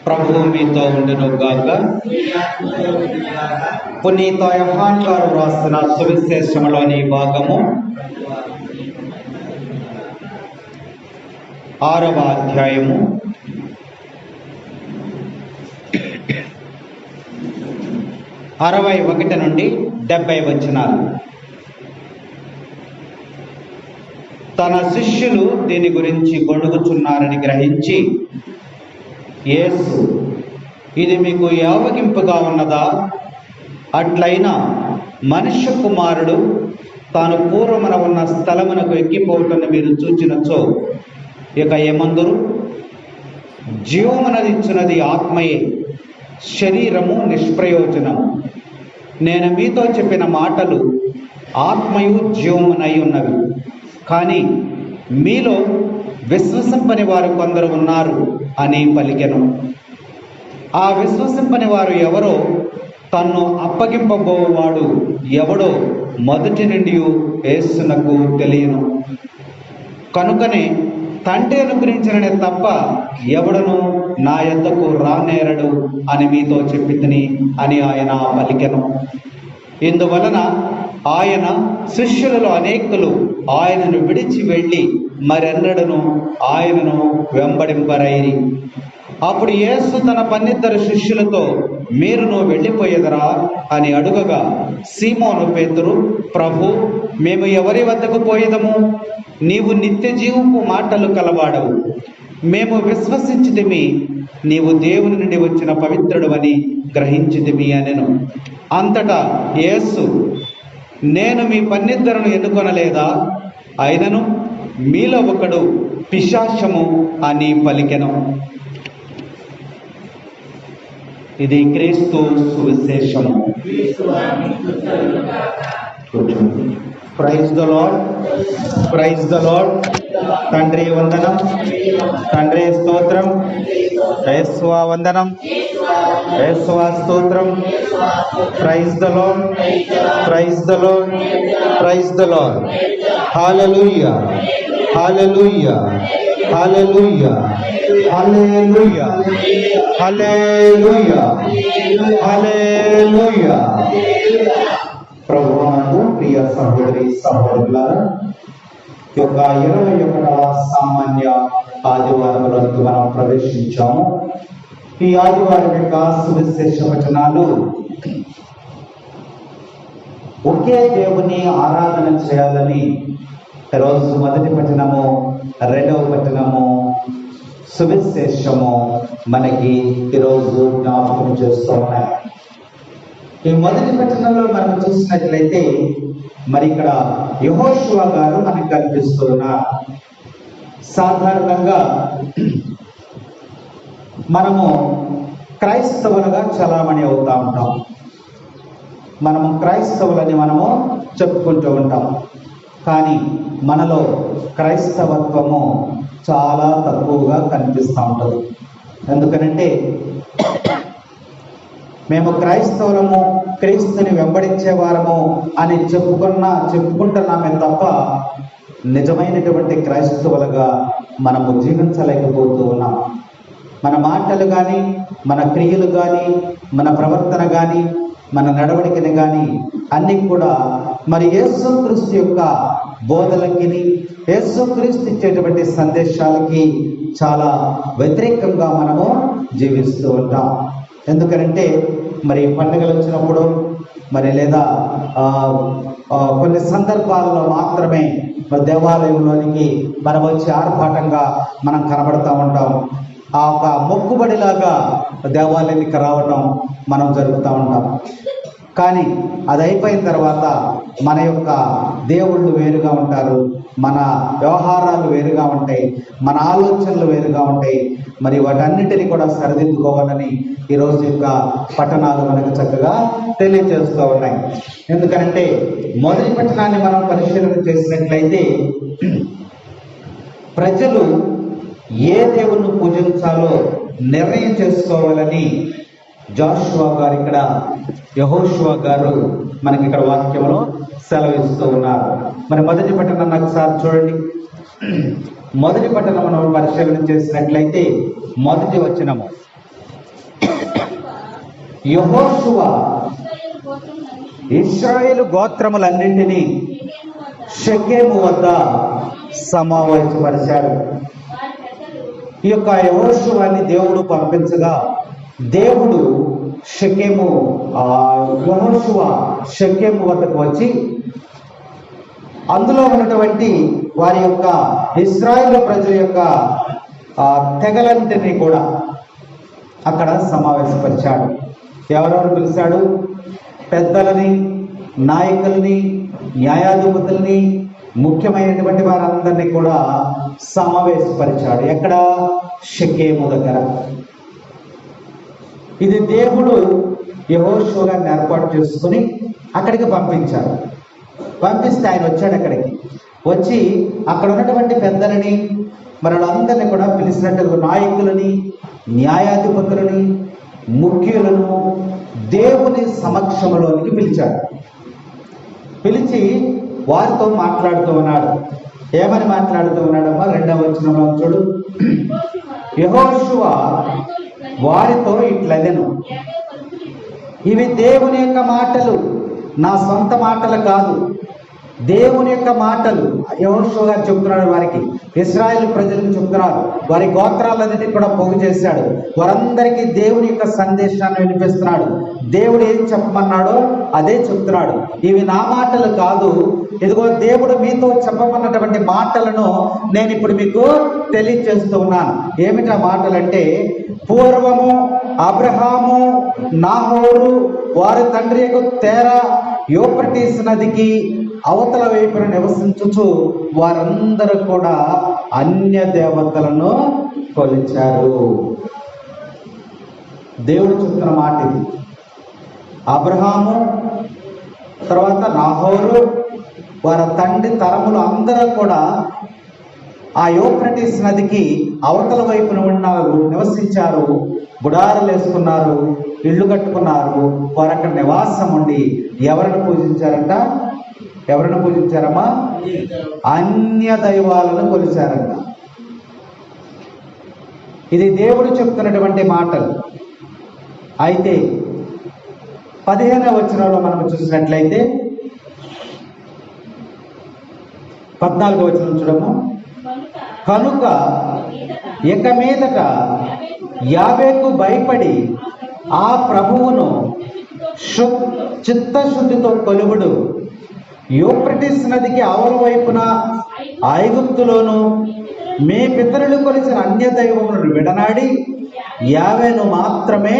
ప్రభువు మీతో ఉండును గాక. పునీత యోహాను గారు రాసిన సువిశేషములోని భాగము 6వ అధ్యాయము 61 నుండి 70 వచనాలు. తన శిష్యులు దీని గురించి గొణుగుచున్నారని గ్రహించి యేసు, ఇది మీకు యావగింపుగా ఉన్నదా? అట్లయినా మనుష్య కుమారుడు తాను పూర్వమున ఉన్న స్థలమునకు ఎక్కిపోవటను మీరు చూచినచో ఇక ఏమందురు? జీవమునదిచ్చున్నది ఆత్మయే, శరీరము నిష్ప్రయోజనము. నేను మీతో చెప్పిన మాటలు ఆత్మయు జీవమునై ఉన్నవి. కానీ మీలో విశ్వసింపని వారు కొందరు ఉన్నారు అని పలికెను. ఆ విశ్వసింపని వారు ఎవరో, తన్ను అప్పగింపబోవాడు ఎవడో మొదటి నుండి యేసునకు తెలియను. కనుకనే తండ్రి అనుగ్రహించిననే తప్ప ఎవడను నా యొద్దకు రానేరడు అని మీతో చెప్పితిని అని ఆయన పలికెను. ఇందువలన ఆయన శిష్యులలో అనేకులు ఆయనను విడిచి వెళ్ళి మరెన్నడను ఆయనను వెంబడింపరైరి. అప్పుడు యేసు తన 12 శిష్యులతో, మీరును వెళ్ళిపోయేదరా అని అడుగగా, సీమోను పేతురు, ప్రభు, మేము ఎవరి వద్దకు పోయేదము? నీవు నిత్య జీవపు మాటలు కలవాడవు. మేము విశ్వసించితిమి, నీవు దేవుని నుండి వచ్చిన పవిత్రుడు అని గ్రహించితిమి అనెను. అంతటా యేసు, నేను మీ 12 ఎన్నుకొనలేదా? అయినను మీలో ఒకడు పిశాచము అని పలికెను. ఇది క్రీస్తు సువిశేషము. Praise the lord, praise the lord. తండ్రి వందనం, తండ్రి స్తోత్రం, యేసువా వందనం, యేసువా స్తోత్రం. Praise the lord, praise the lord, praise the Lord. Hallelujah, hallelujah, hallelujah, hallelujah, hallelujah, hallelujah. ప్రభువునందు ప్రియ సహోదరి సహోదరులారా, యొక్క 21వ సామాన్య ఆదివారంలోకి మనం ప్రవేశించాము. ఈ ఆదివారం యొక్క సువిశేష వచనాలు ఒకే దేవుని ఆరాధన చేయాలని ఈరోజు మొదటి పట్టణము, 2వ పట్టణము, సువిశేషము మనకి ఈరోజు జ్ఞాపకం చేస్తూ ఉన్నాయి. ఈ మొదటి పట్టణంలో మనం చూసినట్లయితే మరి ఇక్కడ యెహోషువ గారు మనకు కనిపిస్తున్నారు. సాధారణంగా మనము క్రైస్తవులుగా చలామణి అవుతూ ఉంటాం. మనము క్రైస్తవులని మనము చెప్పుకుంటూ ఉంటాం. కానీ మనలో క్రైస్తవత్వము చాలా తక్కువగా కనిపిస్తూ ఉంటుంది. ఎందుకనంటే మేము క్రైస్తవులము, క్రీస్తుని వెంబడించే వారము అని చెప్పుకుంటున్నామే తప్ప నిజమైనటువంటి క్రైస్తవులుగా మనము జీవించలేకపోతూ ఉన్నాం. మన మాటలు కానీ, మన క్రియలు కానీ, మన ప్రవర్తన కానీ, మన నడవడికని కానీ అన్ని కూడా మరి యేసుక్రీస్తు యొక్క బోధలకి, యేసుక్రీస్తు ఇచ్చేటువంటి సందేశాలకి చాలా వ్యతిరేకంగా మనము జీవిస్తూ ఉంటాం. ఎందుకంటే మరి పండుగలు వచ్చినప్పుడు మరి లేదా కొన్ని సందర్భాలలో మాత్రమే మరి దేవాలయంలోనికి మనం వచ్చి ఆర్భాటంగా మనం కనబడుతూ ఉంటాం. ఆ ఒక మొక్కుబడిలాగా దేవాలయానికి రావటం మనం జరుపుతూ ఉంటాం. కానీ అది అయిపోయిన తర్వాత మన యొక్క దేవుళ్ళు వేరుగా ఉంటారు, మన వ్యవహారాలు వేరుగా ఉంటాయి, మన ఆలోచనలు వేరుగా ఉంటాయి. మరి వాటన్నిటినీ కూడా సరిదిద్దుకోవాలని ఈరోజు యొక్క పట్టణాలు మనకు చక్కగా తెలియజేస్తూ ఉన్నాయి. ఎందుకంటే మొదటి పట్టణాన్ని మనం పరిశీలన చేసినట్లయితే ప్రజలు ఏ దేవుణ్ణి పూజించాలో నిర్ణయం చేసుకోవాలని జాషువా గారు ఇక్కడ, యెహోషువ గారు మనకి ఇక్కడ వాక్యంలో సెలవిస్తూ ఉన్నారు. మరి మొదటి పట్టణాన్ని ఒకసారి చూడండి. మొదటి పట్టణం మనం పరిశీలన చేసినట్లయితే మొదటి వచనము, యెహోషువ ఇశ్రాయేలు గోత్రములన్నింటినీ షెకెము వద్ద సమావేశపరిచాడు. ఈ యొక్క యెహోషువని దేవుడు పంపించగా దేవుడు యెహోషువ షెకెము వద్దకు వచ్చి అందులో ఉన్నటువంటి వారి యొక్క ఇశ్రాయేలు ప్రజల యొక్క తెగలంటిని కూడా అక్కడ సమావేశపరిచాడు. ఎవరెవరు పిలిచాడు? పెద్దలని, నాయకుల్ని, న్యాయాధిపతుల్ని, ముఖ్యమైనటువంటి వారందరినీ కూడా సమావేశపరిచాడు. ఎక్కడ? షెకెము దగ్గర. ఇది దేవుడు యెహోషువ గారిని ఏర్పాటు చేసుకుని అక్కడికి పంపించాడు. పంపిస్తే ఆయన వచ్చాడు. అక్కడికి వచ్చి అక్కడ ఉన్నటువంటి పెద్దలని, మరి వాళ్ళందరినీ కూడా పిలిచినట్టు నాయకులని, న్యాయాధిపతులని, ముఖ్యులను దేవుని సమక్షంలోనికి పిలిచాడు. పిలిచి వారితో మాట్లాడుతూ ఉన్నాడు. ఏమని మాట్లాడుతూ ఉన్నాడమ్మా? 2వ వచనంలో చూడు. యెహోషువ వారితో ఇట్లనెను, ఇవి దేవుని యొక్క మాటలు, నా సొంత మాటలు కాదు, దేవుని యొక్క మాటలు. యెహోషువ గారు చెప్తున్నాడు వారికి, ఇశ్రాయేలు ప్రజలకు చెప్తున్నాడు. వారి గోత్రాలన్నిటినీ కూడా పోగు చేశాడు. వారందరికీ దేవుని యొక్క సందేశాన్ని వినిపిస్తున్నాడు. దేవుడు ఏం చెప్పమన్నాడో అదే చెప్తున్నాడు. ఇవి నా మాటలు కాదు, ఇదిగో దేవుడు మీతో చెప్పమన్నటువంటి మాటలను నేను ఇప్పుడు మీకు తెలియజేస్తూ ఉన్నాను. ఏమిటా మాటలంటే, పూర్వము అబ్రహాము, నాహోరు వారి తండ్రి యొక్క తేరా యూఫ్రటీస్ నదికి అవతల వైపున నివసించుచు వారందరూ కూడా అన్య దేవతలను కొలిచారు. దేవుడు చెప్తున్న మాట ఇది. అబ్రహాము, తర్వాత నాహోరు, వారి తండ్రి తరములు అందరూ కూడా ఆ యూఫ్రటీస్ నదికి అవతల వైపున ఉన్నారు, నివసించారు, గుడారాలు వేసుకున్నారు, ఇళ్ళు కట్టుకున్నారు. వారు అక్కడ నివాసం ఉండి ఎవరిని పూజించారంట? ఎవరిని పూజించారమ్మా? అన్య దైవాలను కొలిచారంట. ఇది దేవుడు చెప్తున్నటువంటి మాటలు. అయితే 15వ వచనంలో మనం చూసినట్లయితే 14వ వచనం చూడము. కనుక ఇక మీదట యావేకు భయపడి ఆ ప్రభువును చిత్తశుద్ధితో కొలువుడు. యూఫ్రటీస్ నదికి అవల వైపున ఐగుప్తులోను మీ పితరులు కొలిచిన అన్య దైవములను విడనాడి యావేను మాత్రమే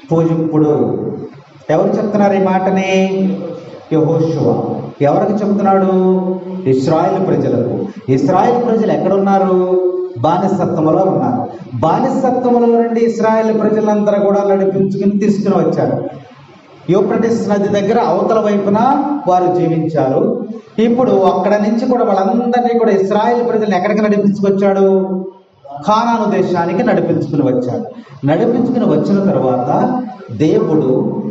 పూజింపుడు. ఎవరు చెప్తున్నారు ఈ మాటని? యెహోషువ. ఎవరికి చెప్తున్నాడు? ఇశ్రాయేలు ప్రజలకు. ఇశ్రాయేలు ప్రజలు ఎక్కడున్నారు? బానిసత్వంలో ఉన్నారు. బానిసత్వంలో నుండి ఇశ్రాయేలు ప్రజలందరూ కూడా నడిపించుకుని తీసుకుని వచ్చారు. యూఫ్రటీస్ నది దగ్గర అవతల వైపున వారు జీవించారు. ఇప్పుడు అక్కడ నుంచి కూడా వాళ్ళందరినీ కూడా ఇశ్రాయేలు ప్రజలను ఎక్కడికి నడిపించుకొచ్చాడు? కానాను దేశానికి నడిపించుకుని వచ్చాడు. నడిపించుకుని వచ్చిన తర్వాత దేవుడు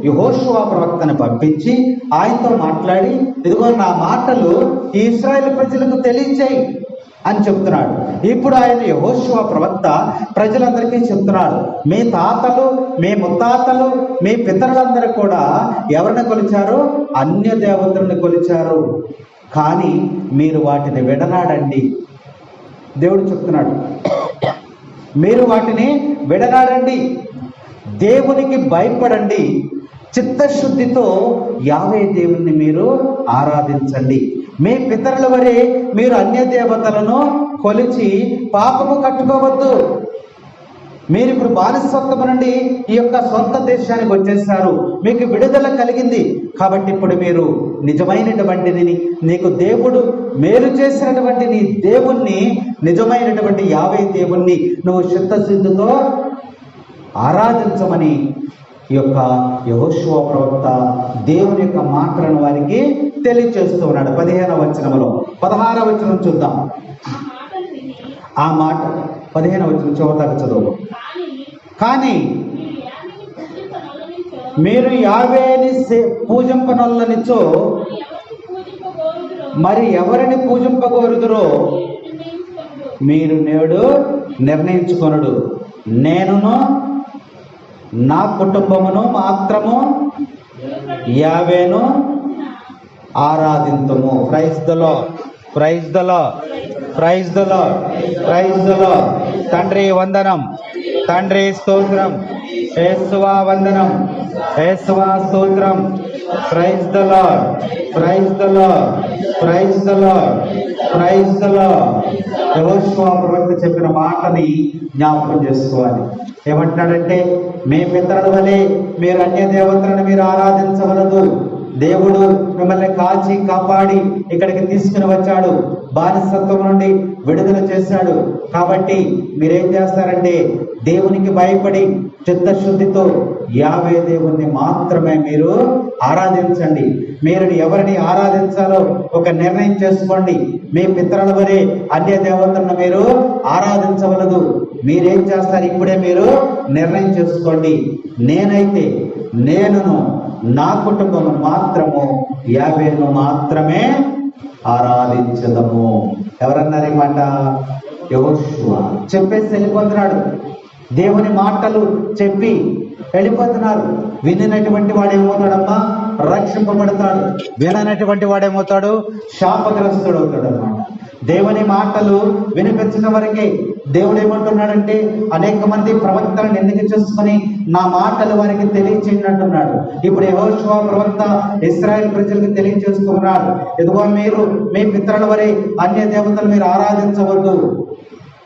యెహోషువ ప్రవక్తను పంపించి ఆయనతో మాట్లాడి, ఇదిగో నా మాటలు ఈ ఇశ్రాయేలు ప్రజలకు తెలియచేయి అని చెప్తున్నాడు. ఇప్పుడు ఆయన యెహోషువ ప్రవక్త ప్రజలందరికీ చెప్తున్నాడు, మీ తాతలు, మీ ముత్తాతలు, మీ పితరులందరూ కూడా ఎవరిని కొలిచారు? అన్య దేవతలను కొలిచారు. కానీ మీరు వాటిని విడనాడండి. దేవుడు చెప్తున్నాడు, మీరు వాటిని విడనాడండి, దేవునికి భయపడండి, చిత్తశుద్ధితో యావే దేవుణ్ణి మీరు ఆరాధించండి. మీ పితరుల వరే మీరు అన్య దేవతలను కొలిచి పాపము కట్టుకోవద్దు. మీరు ఇప్పుడు బానిసత్వం నుండి ఈ యొక్క సొంత దేశానికి వచ్చేసారు, మీకు విడుదల కలిగింది. కాబట్టి ఇప్పుడు మీరు నిజమైనటువంటి నీకు దేవుడు మేలు చేసినటువంటి నీ దేవుణ్ణి, నిజమైనటువంటి యావే దేవుణ్ణి నువ్వు చిత్తశుద్ధితో ఆరాధించమని ఈ యొక్క యెహోషువ ప్రవక్త దేవుని యొక్క మాటలను వారికి తెలియచేస్తూ ఉన్నాడు. 15వ వచనంలో 16వ వచనం చూద్దాం. ఆ మాట 15వ వచనం చివరి చదువు. కానీ మీరు యావేని పూజింపనొల్లనిచో మరి ఎవరిని పూజింపగోరుదురో మీరు నేడు నిర్ణయించుకొనుడు. నేనును నా కుటుంబమును మాత్రము యావేను ఆరాధింతుము. Praise the lord, praise the lord, praise the lord, praise the lord. తండ్రి వందనం, తండ్రి స్తోత్రం, యేసువా వందనం, యేసువా స్తోత్రం. Praise the lord, praise the lord, praise the lord, praise the Lord. యెహోషువ ప్రవక్త చెప్పిన మాటని జ్ఞాపకం చేసుకోవాలి. ఏమంటాడంటే, మీ పితరుల వలె మీరు అన్య దేవతలను మీరు ఆరాధించవలదు. దేవుడు మిమ్మల్ని కాచి కాపాడి ఇక్కడికి తీసుకుని వచ్చాడు, బానిసత్వం నుండి విడుదల చేశాడు. కాబట్టి మీరేం చేస్తారంటే, దేవునికి భయపడి చిత్తశుద్ధితో యావే దేవుణ్ణి మాత్రమే మీరు ఆరాధించండి. మీరు ఎవరిని ఆరాధించాలో ఒక నిర్ణయం చేసుకోండి. మీ పితరుల వలె అన్య దేవతలను మీరు ఆరాధించవలదు. మీరేం చేస్తారు ఇప్పుడే మీరు నిర్ణయం చేసుకోండి. నేనైతే నేనును నా కుటుంబం మాత్రము యావేను మాత్రమే ఆరాధించదము. ఎవరన్నారు ఈ మాట? యెహోషువ చెప్పేసి వెళ్ళిపోతున్నాడు. దేవుని మాటలు చెప్పి వెళ్ళిపోతున్నారు. వినినటువంటి వాడు ఏమవుతాడమ్మా? రక్షింపబడతాడు. విననటువంటి వాడు ఏమవుతాడు? శాపగ్రస్తుడు అవుతాడు అన్నమాట. దేవుని మాటలు వినిపించిన వరకే. దేవుడు ఏమంటున్నాడంటే, అనేక మంది ప్రవక్తలను ఎన్నిక చేసుకుని నా మాటలు వారికి తెలియచేయనంటున్నాడు. ఇప్పుడు యెహోషువ ప్రవక్త ఇశ్రాయేల్ ప్రజలకు తెలియజేస్తున్నాడు, ఇదిగో మీరు మీ పితరుల వలె అన్య దేవతలు మీరు ఆరాధించవద్దు.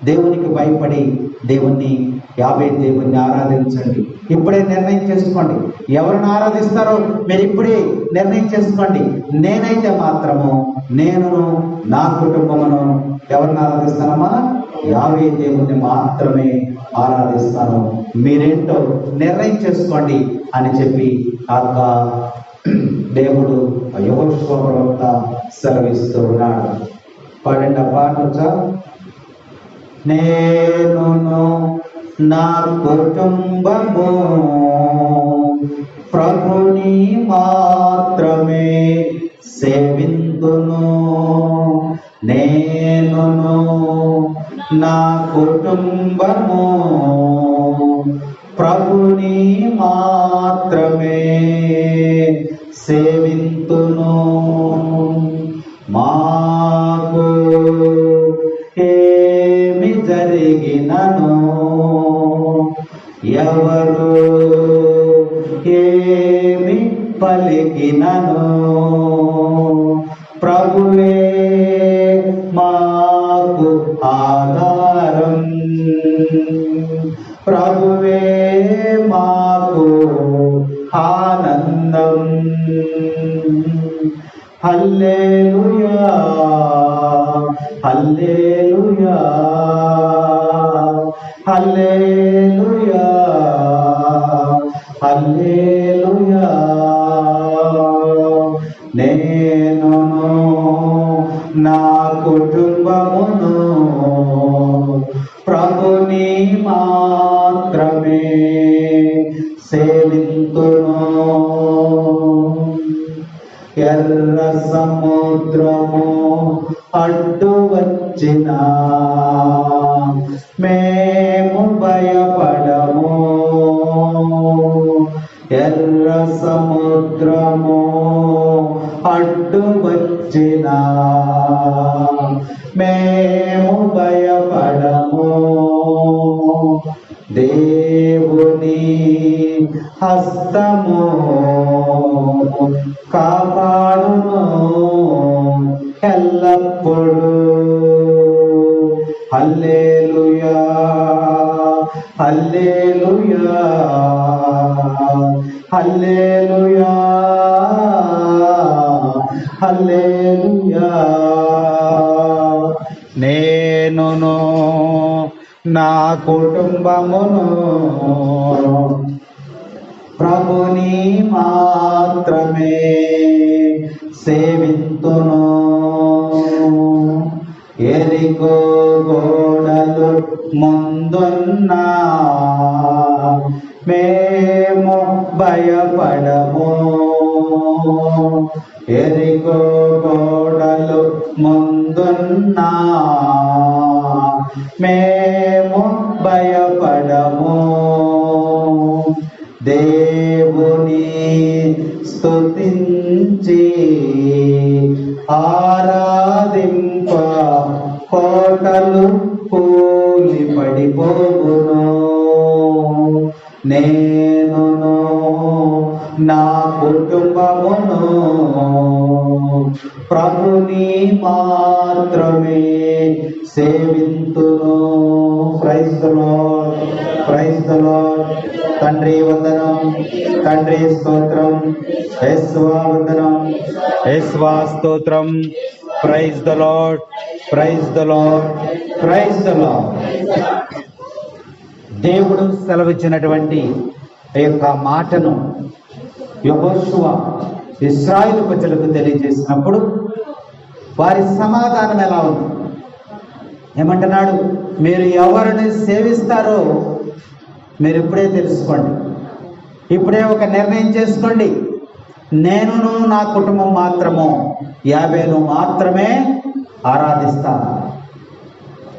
దేవునికి భయపడి దేవుణ్ణి యావే దేవుణ్ణి ఆరాధించండి. ఇప్పుడే నిర్ణయం చేసుకోండి. ఎవరిని ఆరాధిస్తారో మీరు ఇప్పుడే నిర్ణయం చేసుకోండి. నేనైతే మాత్రము నేనును నా కుటుంబమును ఎవరిని ఆరాధిస్తానమ్మా? యావే దేవుణ్ణి మాత్రమే ఆరాధిస్తాను. మీరేంటో నిర్ణయం చేసుకోండి అని చెప్పి ఆ దేవుడు యెహోషువ ప్రవక్త సెలవిస్తూ ఉన్నాడు. పాడండి ఆ పాట వచ్చా? నేనును నా కుటుంబము ప్రభుని మాత్రమే సేవింతును. నేనును నా కుటుంబము ప్రభుని మాత్రమే సేవింతును. మాకు ఏమి జరిగినను, ఎవరు ఏమి పలికినను, ప్రభువే మాకు ఆధారం, ప్రభువే మాకు ఆనందం. హల్లెలూయా, హల్లెలూయా, హల్లెలూయా, హల్లెలూయా. నేనును నా కుటుంబమును ప్రభుని మాత్రమే సేవింతును. ఎర్ర సముద్రము అడ్డు వచ్చిన మేము భయపడము. ఎర్ర సముద్రము అడ్డు వచ్చిన మేము భయపడము. దేవుని హస్తము కాపాడును ఎల్లప్పుడూ. హల్లెలూయా, హల్లెలూయా, హల్లెలూయా, హల్లెలూయా. నేనును నా కుటుంబమును ప్రభుని మాత్రమే సేవింతును. ఎరికో గోడలు ముందున్నా మేము భయపడము. ఎరికో గోడలు ముందున్నా మేము భయపడము. పడిపోవును. నేనును నా కుటుంబమును ప్రభుని మాత్రమే సేవింతును. Praise the lord, praise the lord. తండ్రి వందనం, తండ్రి స్తోత్రం, యేసువా వందనం, యేసువా స్తోత్రం. Praise the lord, praise the lord, praise the Lord. దేవుడు సెలవిచ్చినటువంటి ఈ యొక్క మాటను యెహోషువ ఇశ్రాయేలు ప్రజలకు తెలియజేసినప్పుడు వారి సమాధానం ఎలా ఉంది? ఏమంటున్నాడు? మీరు ఎవరిని సేవిస్తారో మీరు ఇప్పుడే తెలుసుకోండి, ఇప్పుడే ఒక నిర్ణయం చేసుకోండి. నేనును నా కుటుంబం మాత్రము యావేను మాత్రమే ఆరాధిస్తాను.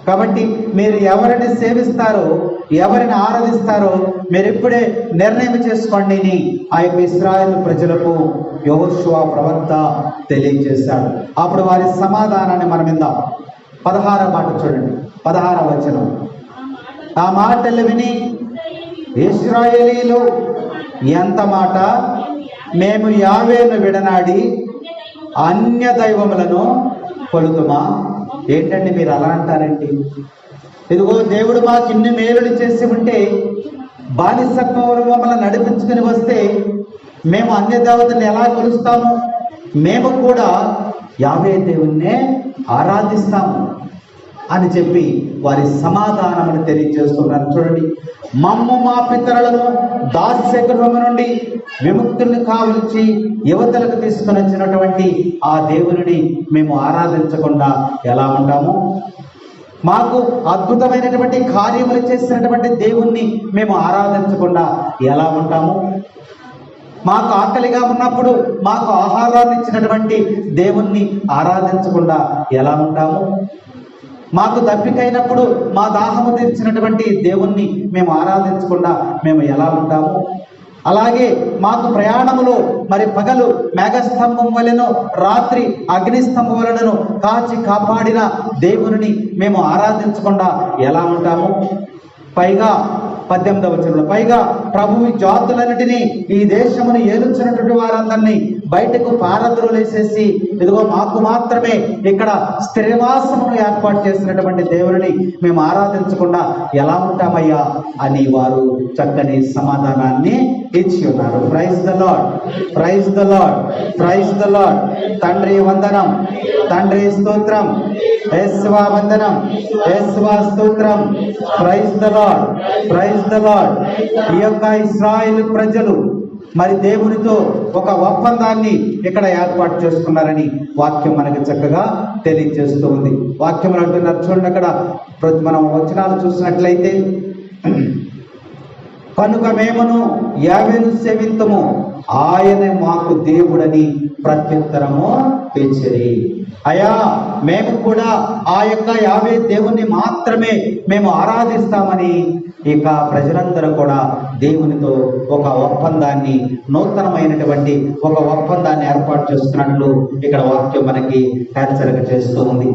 కాబట్టి మీరు ఎవరిని సేవిస్తారో, ఎవరిని ఆరాధిస్తారో మీరు ఇప్పుడే నిర్ణయం చేసుకోండి అని ఆ యొక్క ఇశ్రాయేలు ప్రజలకు యెహోషువ ప్రవక్త తెలియజేశాడు. అప్పుడు వారి సమాధానాన్ని మనం విందాం. 16వ మాట చూడండి, 16వ వచనం. ఆ మాటలు విని ఇశ్రాయేలీలు ఎంత మాట, మేము యావేను విడనాడి అన్య దైవములను కొలుతుమా? ఏంటండి మీరు అలా అంటారండి? ఇదిగో దేవుడు మాకు ఇన్ని మేలులు చేసి ఉంటే, బానిసత్వంలో మమ్మల్ని నడిపించుకుని వస్తే మేము అన్య దేవతని ఎలా కొలుస్తాము? మేము కూడా యావే దేవుణ్ణే ఆరాధిస్తాము అని చెప్పి వారి సమాధానమును తెలియజేస్తున్నారు. చూడండి, మమ్ము మా పితరులను దాస్య గృహము నుండి విముక్తుల్ని కావలిచి యువతలకు తీసుకుని వచ్చినటువంటి ఆ దేవుని మేము ఆరాధించకుండా ఎలా ఉంటాము? మాకు అద్భుతమైనటువంటి కార్యములు చేసినటువంటి దేవుణ్ణి మేము ఆరాధించకుండా ఎలా ఉంటాము? మాకు ఆకలిగా ఉన్నప్పుడు మాకు ఆహారాన్ని ఇచ్చినటువంటి దేవుణ్ణి ఆరాధించకుండా ఎలా ఉంటాము? మాకు దప్పికైనప్పుడు మా దాహము తీర్చినటువంటి దేవుణ్ణి మేము ఆరాధించకుండా మేము ఎలా ఉంటాము? అలాగే మాకు ప్రయాణములో మరి పగలు మేఘస్తంభం వలెను, రాత్రి అగ్నిస్తంభం వలెను కాచి కాపాడిన దేవుని మేము ఆరాధించకుండా ఎలా ఉంటాము? పైగా 18వ వచనంలో, పైగా ప్రభువు జాతులన్నిటినీ ఈ దేశమును ఏలుచున్నటువంటి వారందరినీ బయటకు పారద్రోలేసేసి ఇదిగో మాకు మాత్రమే ఇక్కడ స్థిరవాసమును ఏర్పాటు చేసినటువంటి దేవుని మేము ఆరాధించకుండా ఎలా ఉంటామయ్యా అని వారు చక్కని సమాధానాన్ని ఇచ్చి ఉన్నారు. Praise the lord, praise the lord, praise the lord. తండ్రి వందనం, తండ్రి స్తోత్రం, యేసువా వందనం, యేసువా స్తోత్రం. Praise the lord, praise the lord. ఈ యొక్క ఇశ్రాయేలు ప్రజలు మరి దేవునితో ఒక ఒప్పందాన్ని ఇక్కడ ఏర్పాటు చేసుకున్నారని వాక్యం మనకి చక్కగా తెలియజేస్తూ ఉంది. వాక్యములు అంటున్నారు చూడండి, అక్కడ మనం వచనాలు చూసినట్లయితే, కనుక మేమును యావేను సేవింతుము, ఆయన మాకు దేవుడని ప్రత్యుత్తరము తెచ్చిరి. అయా, మేము కూడా ఆ యొక్క యావే దేవుణ్ణి మాత్రమే మేము ఆరాధిస్తామని ఇక ప్రజలందరూ కూడా దేవునితో ఒక ఒప్పందాన్ని, నూతనమైనటువంటి ఒక ఒప్పందాన్ని ఏర్పాటు చేసుకున్నట్లు ఇక్కడ వాక్యం మనకి హెచ్చరిక చేస్తూ ఉంది.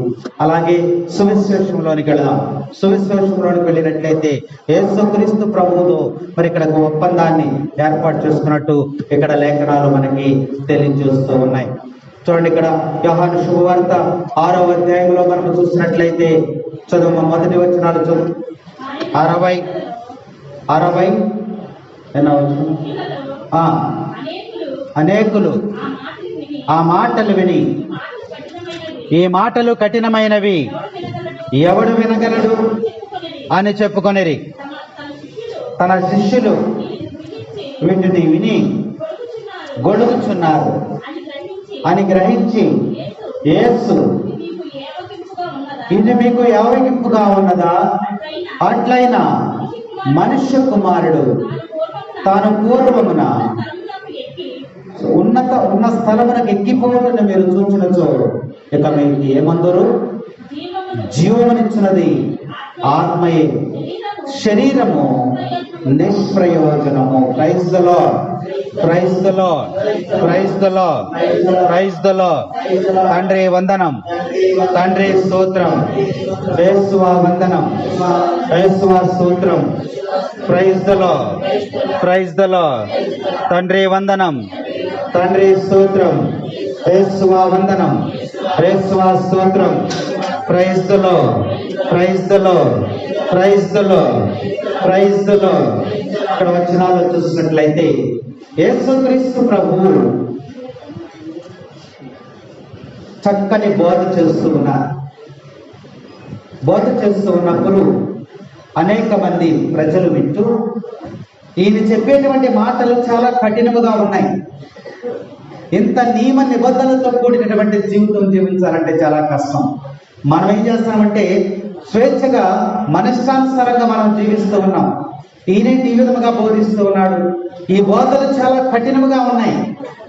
అలాగే సువిశేషంలోనికి వెళదాం. సువిశేషంలోనికి వెళ్ళినట్లయితే యేసుక్రీస్తు ప్రభువుతో మరి ఇక్కడ ఒక ఒప్పందాన్ని ఏర్పాటు చేసుకున్నట్టు ఇక్కడ లేఖనాలు మనకి తెలియజేస్తూ ఉన్నాయి. చూడండి, ఇక్కడ యోహాను శుభవార్త 6వ అధ్యాయంలో మనం చూసినట్లయితే చదువు, మొదటి వచనాలు చదువు. 60 అనేకులు ఆ మాటలు విని, ఈ మాటలు కఠినమైనవి, ఎవడు వినగలడు అని చెప్పుకొనిరి. తన శిష్యులు వీటిని విని గొడుగుచున్నారు అని గ్రహించి యేసు, ఇది మీకు ఏవగింపుగా ఉన్నదా? అట్లయినా మనుష్య కుమారుడు తాను పూర్వమున ఉన్న స్థలమునకు ఎక్కిపోవటను మీరు చూచినచో ఇక మీకు ఏమందరు? జీవమునిచ్చినది ఆత్మయే, శరీరము నిష్ప్రయోజనము. Praise the lord, praise the lord, praise the lord, praise the lord. తండ్రి వందనం, తండ్రి స్తోత్రం, యేసువా వందనం, యేసువా స్తోత్రం. Praise the lord, praise the lord. తండ్రి వందనం, తండ్రి స్తోత్రం, యేసువా వందనం, యేసువా స్తోత్రం. Praise the lord, praise the lord, praise the lord, praise the lord. ఇక్కడ వచనాల్లో చూసినట్లయితే యేసుక్రీస్తు ప్రభువు చక్కని బోధ చేస్తూ ఉన్నారు. బోధ చేస్తూ ఉన్నప్పుడు అనేక మంది ప్రజలు వింటూ ఈయన చెప్పేటువంటి మాటలు చాలా కఠినముగా ఉన్నాయి. ఇంత నియమ నిబంధనలతో కూడినటువంటి జీవితం జీవించాలంటే చాలా కష్టం. మనం ఏం చేస్తామంటే స్వేచ్ఛగా మనష్టానుసారంగా మనం జీవిస్తూ ఉన్నాం. ఈయనేంటి ఈ విధముగా బోధిస్తూ ఉన్నాడు? ఈ బోధలు చాలా కఠినముగా ఉన్నాయి,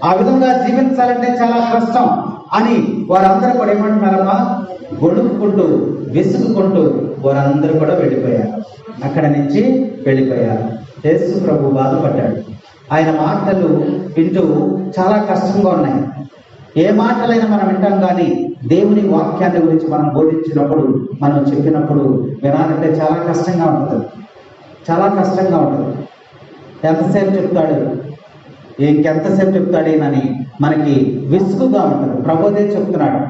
ఆ విధంగా జీవించాలంటే చాలా కష్టం అని వారందరూ కూడా ఏమంటున్నారమ్మా, గొడుక్కుంటూ విసుగుకుంటూ వారందరూ కూడా వెళ్ళిపోయారు. అక్కడ నుంచి వెళ్ళిపోయారు. యేసు ప్రభు బాధపడ్డాడు. ఆయన మాటలు వింటూ చాలా కష్టంగా ఉన్నాయి. ఏ మాటలైనా మనం వింటాం, కానీ దేవుని వాక్యాన్ని గురించి మనం బోధించినప్పుడు, మనం చెప్పినప్పుడు వినాలంటే చాలా కష్టంగా ఉంటుంది, చాలా కష్టంగా ఉంటుంది. ఎంతసేపు చెప్తాడు, ఇంకెంతసేపు చెప్తాడు అని మనకి విసుగుగా ఉంటుంది. ప్రభుదే చెప్తున్నాడు.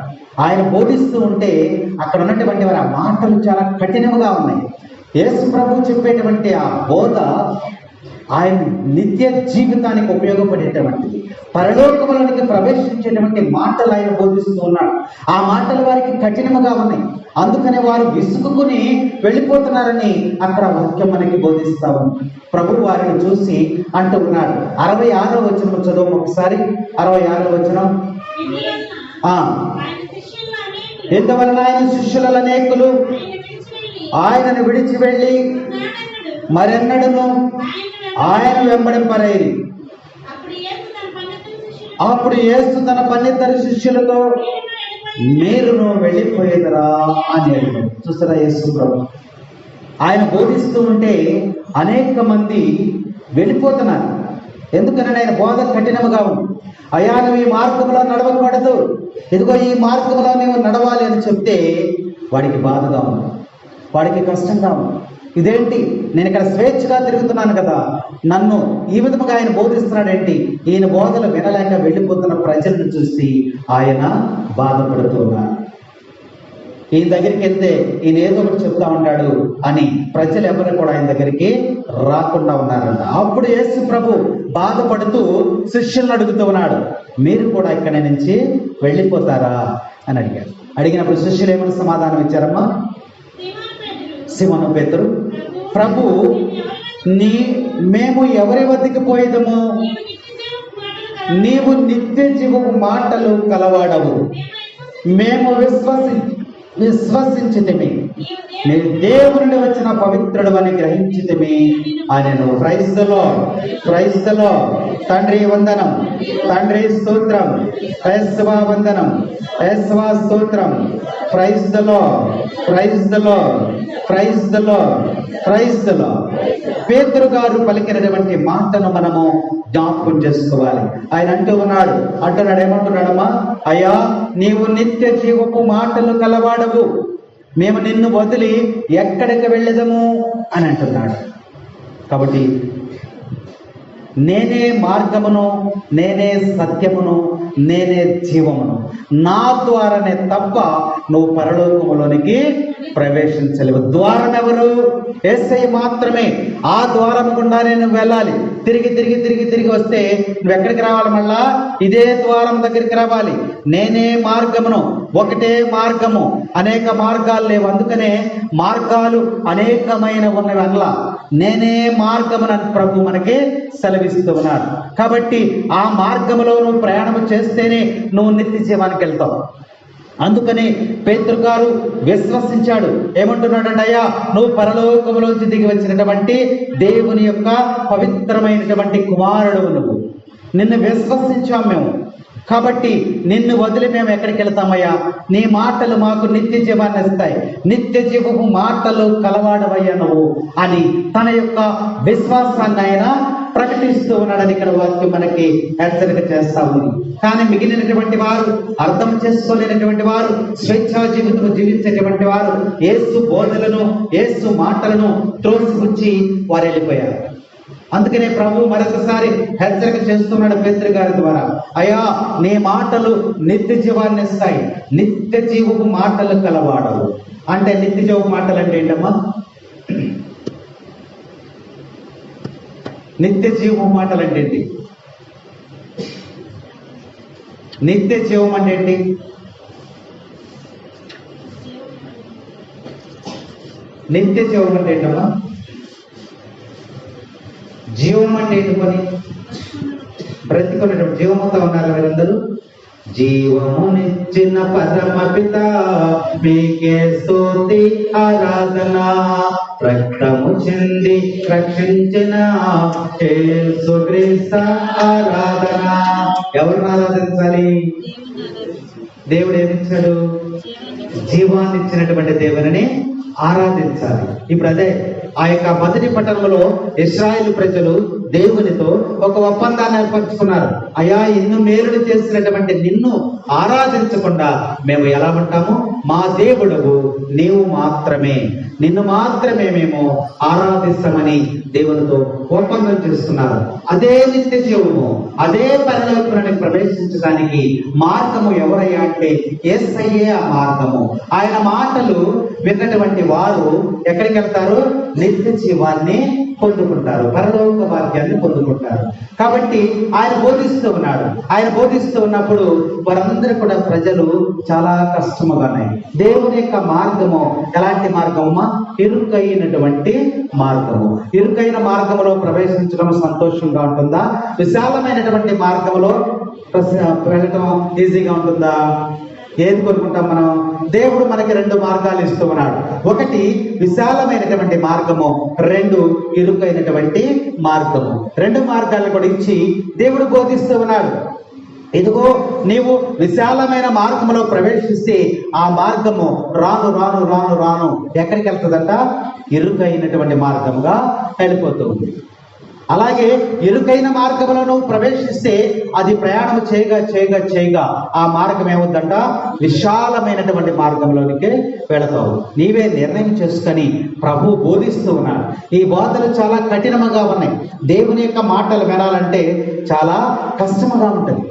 ఆయన బోధిస్తూ ఉంటే అక్కడ ఉన్నటువంటి వారి ఆ మాటలు చాలా కఠినముగా ఉన్నాయి. యేసు ప్రభు చెప్పేటువంటి ఆ బోధ ఆయన నిత్య జీవితానికి ఉపయోగపడేటువంటిది, పరలోకములోనికి ప్రవేశించేటువంటి మాటలు ఆయన బోధిస్తూ ఉన్నాడు. ఆ మాటలు వారికి కఠినముగా ఉన్నాయి, అందుకనే వారు విసుగుకుని వెళ్ళిపోతున్నారని అక్కడ వాక్యం మనకి బోధిస్తా ఉంది. ప్రభు వారిని చూసి అంటూ ఉన్నాడు. 66వ వచనం చదువు ఒకసారి. 66వ వచనం. ఇంతవలన ఆయన శిష్యుల అనేకులు ఆయనను విడిచి వెళ్ళి మరెన్నడను ఆయన వెంబడింపరైరి. అప్పుడు యేసు తన 12 శిష్యులతో మీరును వెళ్ళిపోయేదరా అని అడిగాడు. చూసారా యేసు ప్రభు ఆయన బోధిస్తూ ఉంటే అనేక మంది వెళ్ళిపోతున్నారు. ఎందుకని ఆయన బోధ కఠినముగా ఉంది. అయ్యా నువ్వు ఈ మార్గంలో నడవకూడదు, ఇదిగో ఈ మార్గంలో నువ్వు నడవాలి అని చెప్తే వాడికి బాధగా ఉంది, వాడికి కష్టంగా ఉంది. ఇదేంటి, నేను ఇక్కడ స్వేచ్ఛగా తిరుగుతున్నాను కదా, నన్ను ఈ విధముగా ఆయన బోధిస్తున్నాడేంటి? ఈయన బోధలు వినలేక వెళ్ళిపోతున్న ప్రజలను చూసి ఆయన బాధపడుతున్నారు. ఈయన దగ్గరికి వెళ్తే ఈయన ఏదో ఒకటి చెప్తా ఉంటాడు అని ప్రజలు ఎవరు కూడా ఆయన దగ్గరికి రాకుండా ఉన్నారంట. అప్పుడు యేసు ప్రభు బాధపడుతూ శిష్యులను అడుగుతూ ఉన్నాడు, మీరు కూడా ఇక్కడి నుంచి వెళ్ళిపోతారా అని అడిగారు. అడిగినప్పుడు శిష్యులు ఏమైనా సమాధానం ఇచ్చారమ్మా? సీమోను పేతురు, ప్రభు మేము ఎవరి వద్దకు పోయేదము? నీవు నిత్య జీవపు మాటలు కలవాడవు, మేము విశ్వసించితిమి, నేను దేవుని వచ్చిన పవిత్రుడు అని గ్రహించితిమి ఆయనను. Praise the lord, praise the lord. తండ్రి వందనం, తండ్రి స్తోత్రం, యేసువా వందనం, యేసువా స్తోత్రం. Praise the lord, praise the lord, praise the lord, praise the lord. పేతురు గారు పలికినటువంటి మాటను మనము జ్ఞాపకం చేసుకోవాలి. ఆయన అంటున్నాడు ఏమంటున్నాడమ్మా? అయ్యా నీవు నిత్య జీవపు మాటలు కలవాడవు, మేము నిన్ను వదిలి ఎక్కడికి వెళ్ళదము అని అంటున్నాడు. కాబట్టి నేనే మార్గమును, నేనే సత్యమును, నేనే జీవమును, నా ద్వారానే తప్ప నువ్వు పరలోకములోనికి ప్రవేశించలేవు. ద్వారం ఎవరు? యేసయ్య మాత్రమే. ఆ ద్వారం గుండా నేను వెళ్ళాలి. తిరిగి తిరిగి తిరిగి తిరిగి వస్తే నువ్వు ఎక్కడికి రావాలి? మళ్ళా ఇదే ద్వారం దగ్గరికి రావాలి. నేనే మార్గమును, ఒకటే మార్గము, అనేక మార్గాలు లేవు. అందుకనే మార్గాలు అనేకమైన ఉన్నవి అనలా, నేనే మార్గమునని ప్రభు మనకి సెలవిస్తూ ఉన్నాడు. కాబట్టి ఆ మార్గములో నువ్వు ప్రయాణం చేస్తేనే నువ్వు నిత్య జీవానికి వెళ్తావు. అందుకని పేతురు గారు విశ్వసించాడు. ఏమంటున్నాడంటే, అయ్యా నువ్వు పరలోకములోంచి దిగి వచ్చినటువంటి దేవుని యొక్క పవిత్రమైనటువంటి కుమారుడు, నువ్వు, నిన్ను విశ్వసించాం మేము, కాబట్టి నిన్ను వదిలి మేము ఎక్కడికి వెళ్తామయ్యా? నీ మాటలు మాకు నిత్య జీవాన్ని ఇస్తాయి, నిత్య జీవపు మాటలు కలవాడవయ్యా నువ్వు అని తన యొక్క విశ్వాసాన్ని ఆయన ప్రకటిస్తూ ఉన్నాడని ఇక్కడ వాక్యం మనకి హెచ్చరిక చేస్తా ఉంది. కానీ మిగిలినటువంటి వారు, అర్థం చేసుకోలేనటువంటి వారు, స్వేచ్ఛా జీవితం జీవించేటువంటి వారు యేసు బోధలను, యేసు మాటలను త్రోసిపుచ్చి వారు వెళ్ళిపోయారు. అందుకనే ప్రభు మరొకసారి హెచ్చరిక చేస్తున్నాడు పేతురు గారి ద్వారా, అయ్యా నీ మాటలు నిత్య జీవాన్ని ఇస్తాయి, నిత్య జీవపు మాటలు కలవాడవు. అంటే నిత్య జీవపు మాటలు అంటే ఏంటమ్మా? నిత్య జీవపు మాటలు అంటే ఏంటి? నిత్య జీవం అంటే ఏంటి? నిత్య జీవం అంటే ఏంటమ్మా? జీవం అంటే ఏంటి? పని బ్రతికున్నటువంటి జీవముతో ఉన్నారు వీరందరూ. జీవమునిచ్చిన పరమ పిత మీకే స్తుతి ఆరాధన, రక్తము చెంది రక్షించిన యేసుక్రీస్తు ఆరాధన. ఎవరిని ఆరాధించాలి? దేవుడు ఏమిచ్చాడు? జీవాన్ని ఇచ్చినటువంటి దేవుని ఆరాధించాలి. ఇప్పుడు అదే ఆ యొక్క మొదటి పట్టణంలో ఇశ్రాయేలు ప్రజలు దేవునితో ఒక ఒప్పందాన్ని ఏర్పరచుకున్నారు. అయ్యా ఇన్ను మేలుడు చేసినటువంటి నిన్ను ఆరాధించకుండా మేము ఎలా ఉంటాము? మా దేవుడవు నీవు మాత్రమే, నిన్ను మాత్రమే మేము ఆరాధిస్తామని దేవునితో ఒప్పందం చేస్తున్నారు. అదే నిత్య జీవము, అదే పరలోకానికి ప్రవేశించడానికి మార్గము ఎవరయ్యా అంటే యేసయ్యే ఆ మార్గము. ఆయన మాటలు విన్నటువంటి వారు ఎక్కడికి వెళ్తారు? నిత్య జీవాన్ని పొందుకుంటారు, పరలోక భాగ్యాన్ని పొందుకుంటారు. కాబట్టి ఆయన బోధిస్తూ ఉన్నాడు. ఆయన బోధిస్తూ ఉన్నప్పుడు వారందరూ కూడా ప్రజలు చాలా కష్టముగా ఉన్నాయి. దేవుని యొక్క మార్గము ఎలాంటి మార్గమమ్మా? ఇరుకైనటువంటి మార్గము. ఇరుకైన మార్గములో ప్రవేశించడం సంతోషంగా ఉంటుందా? విశాలమైనటువంటి మార్గములో వెళ్ళటం ఈజీగా ఉంటుందా? ఏది కోరుకుంటాం మనం? దేవుడు మనకి రెండు మార్గాలు ఇస్తూ ఉన్నాడు. ఒకటి విశాలమైనటువంటి మార్గము, రెండు ఇరుకైనటువంటి మార్గము. రెండు మార్గాలను కూడా ఇచ్చి దేవుడు బోధిస్తూ ఉన్నాడు. ఇదిగో నీవు విశాలమైన మార్గంలో ప్రవేశిస్తే ఆ మార్గము రాను రాను రాను రాను ఎక్కడికి వెళ్తుందంట? ఇరుకైనటువంటి మార్గముగా వెళ్ళిపోతుంది. అలాగే ఇరుకైన మార్గంలో నువ్వు ప్రవేశిస్తే అది ప్రయాణం చేయగా చేయగా చేయగా ఆ మార్గం ఏమవుద్దంట? విశాలమైనటువంటి మార్గంలోనికి వెళతావు. నీవే నిర్ణయం చేసుకొని ప్రభు బోధిస్తూ ఉన్నాడు. ఈ బోధలు చాలా కఠినంగా ఉన్నాయి. దేవుని యొక్క మాటలు వినాలంటే చాలా కష్టముగా ఉంటుంది.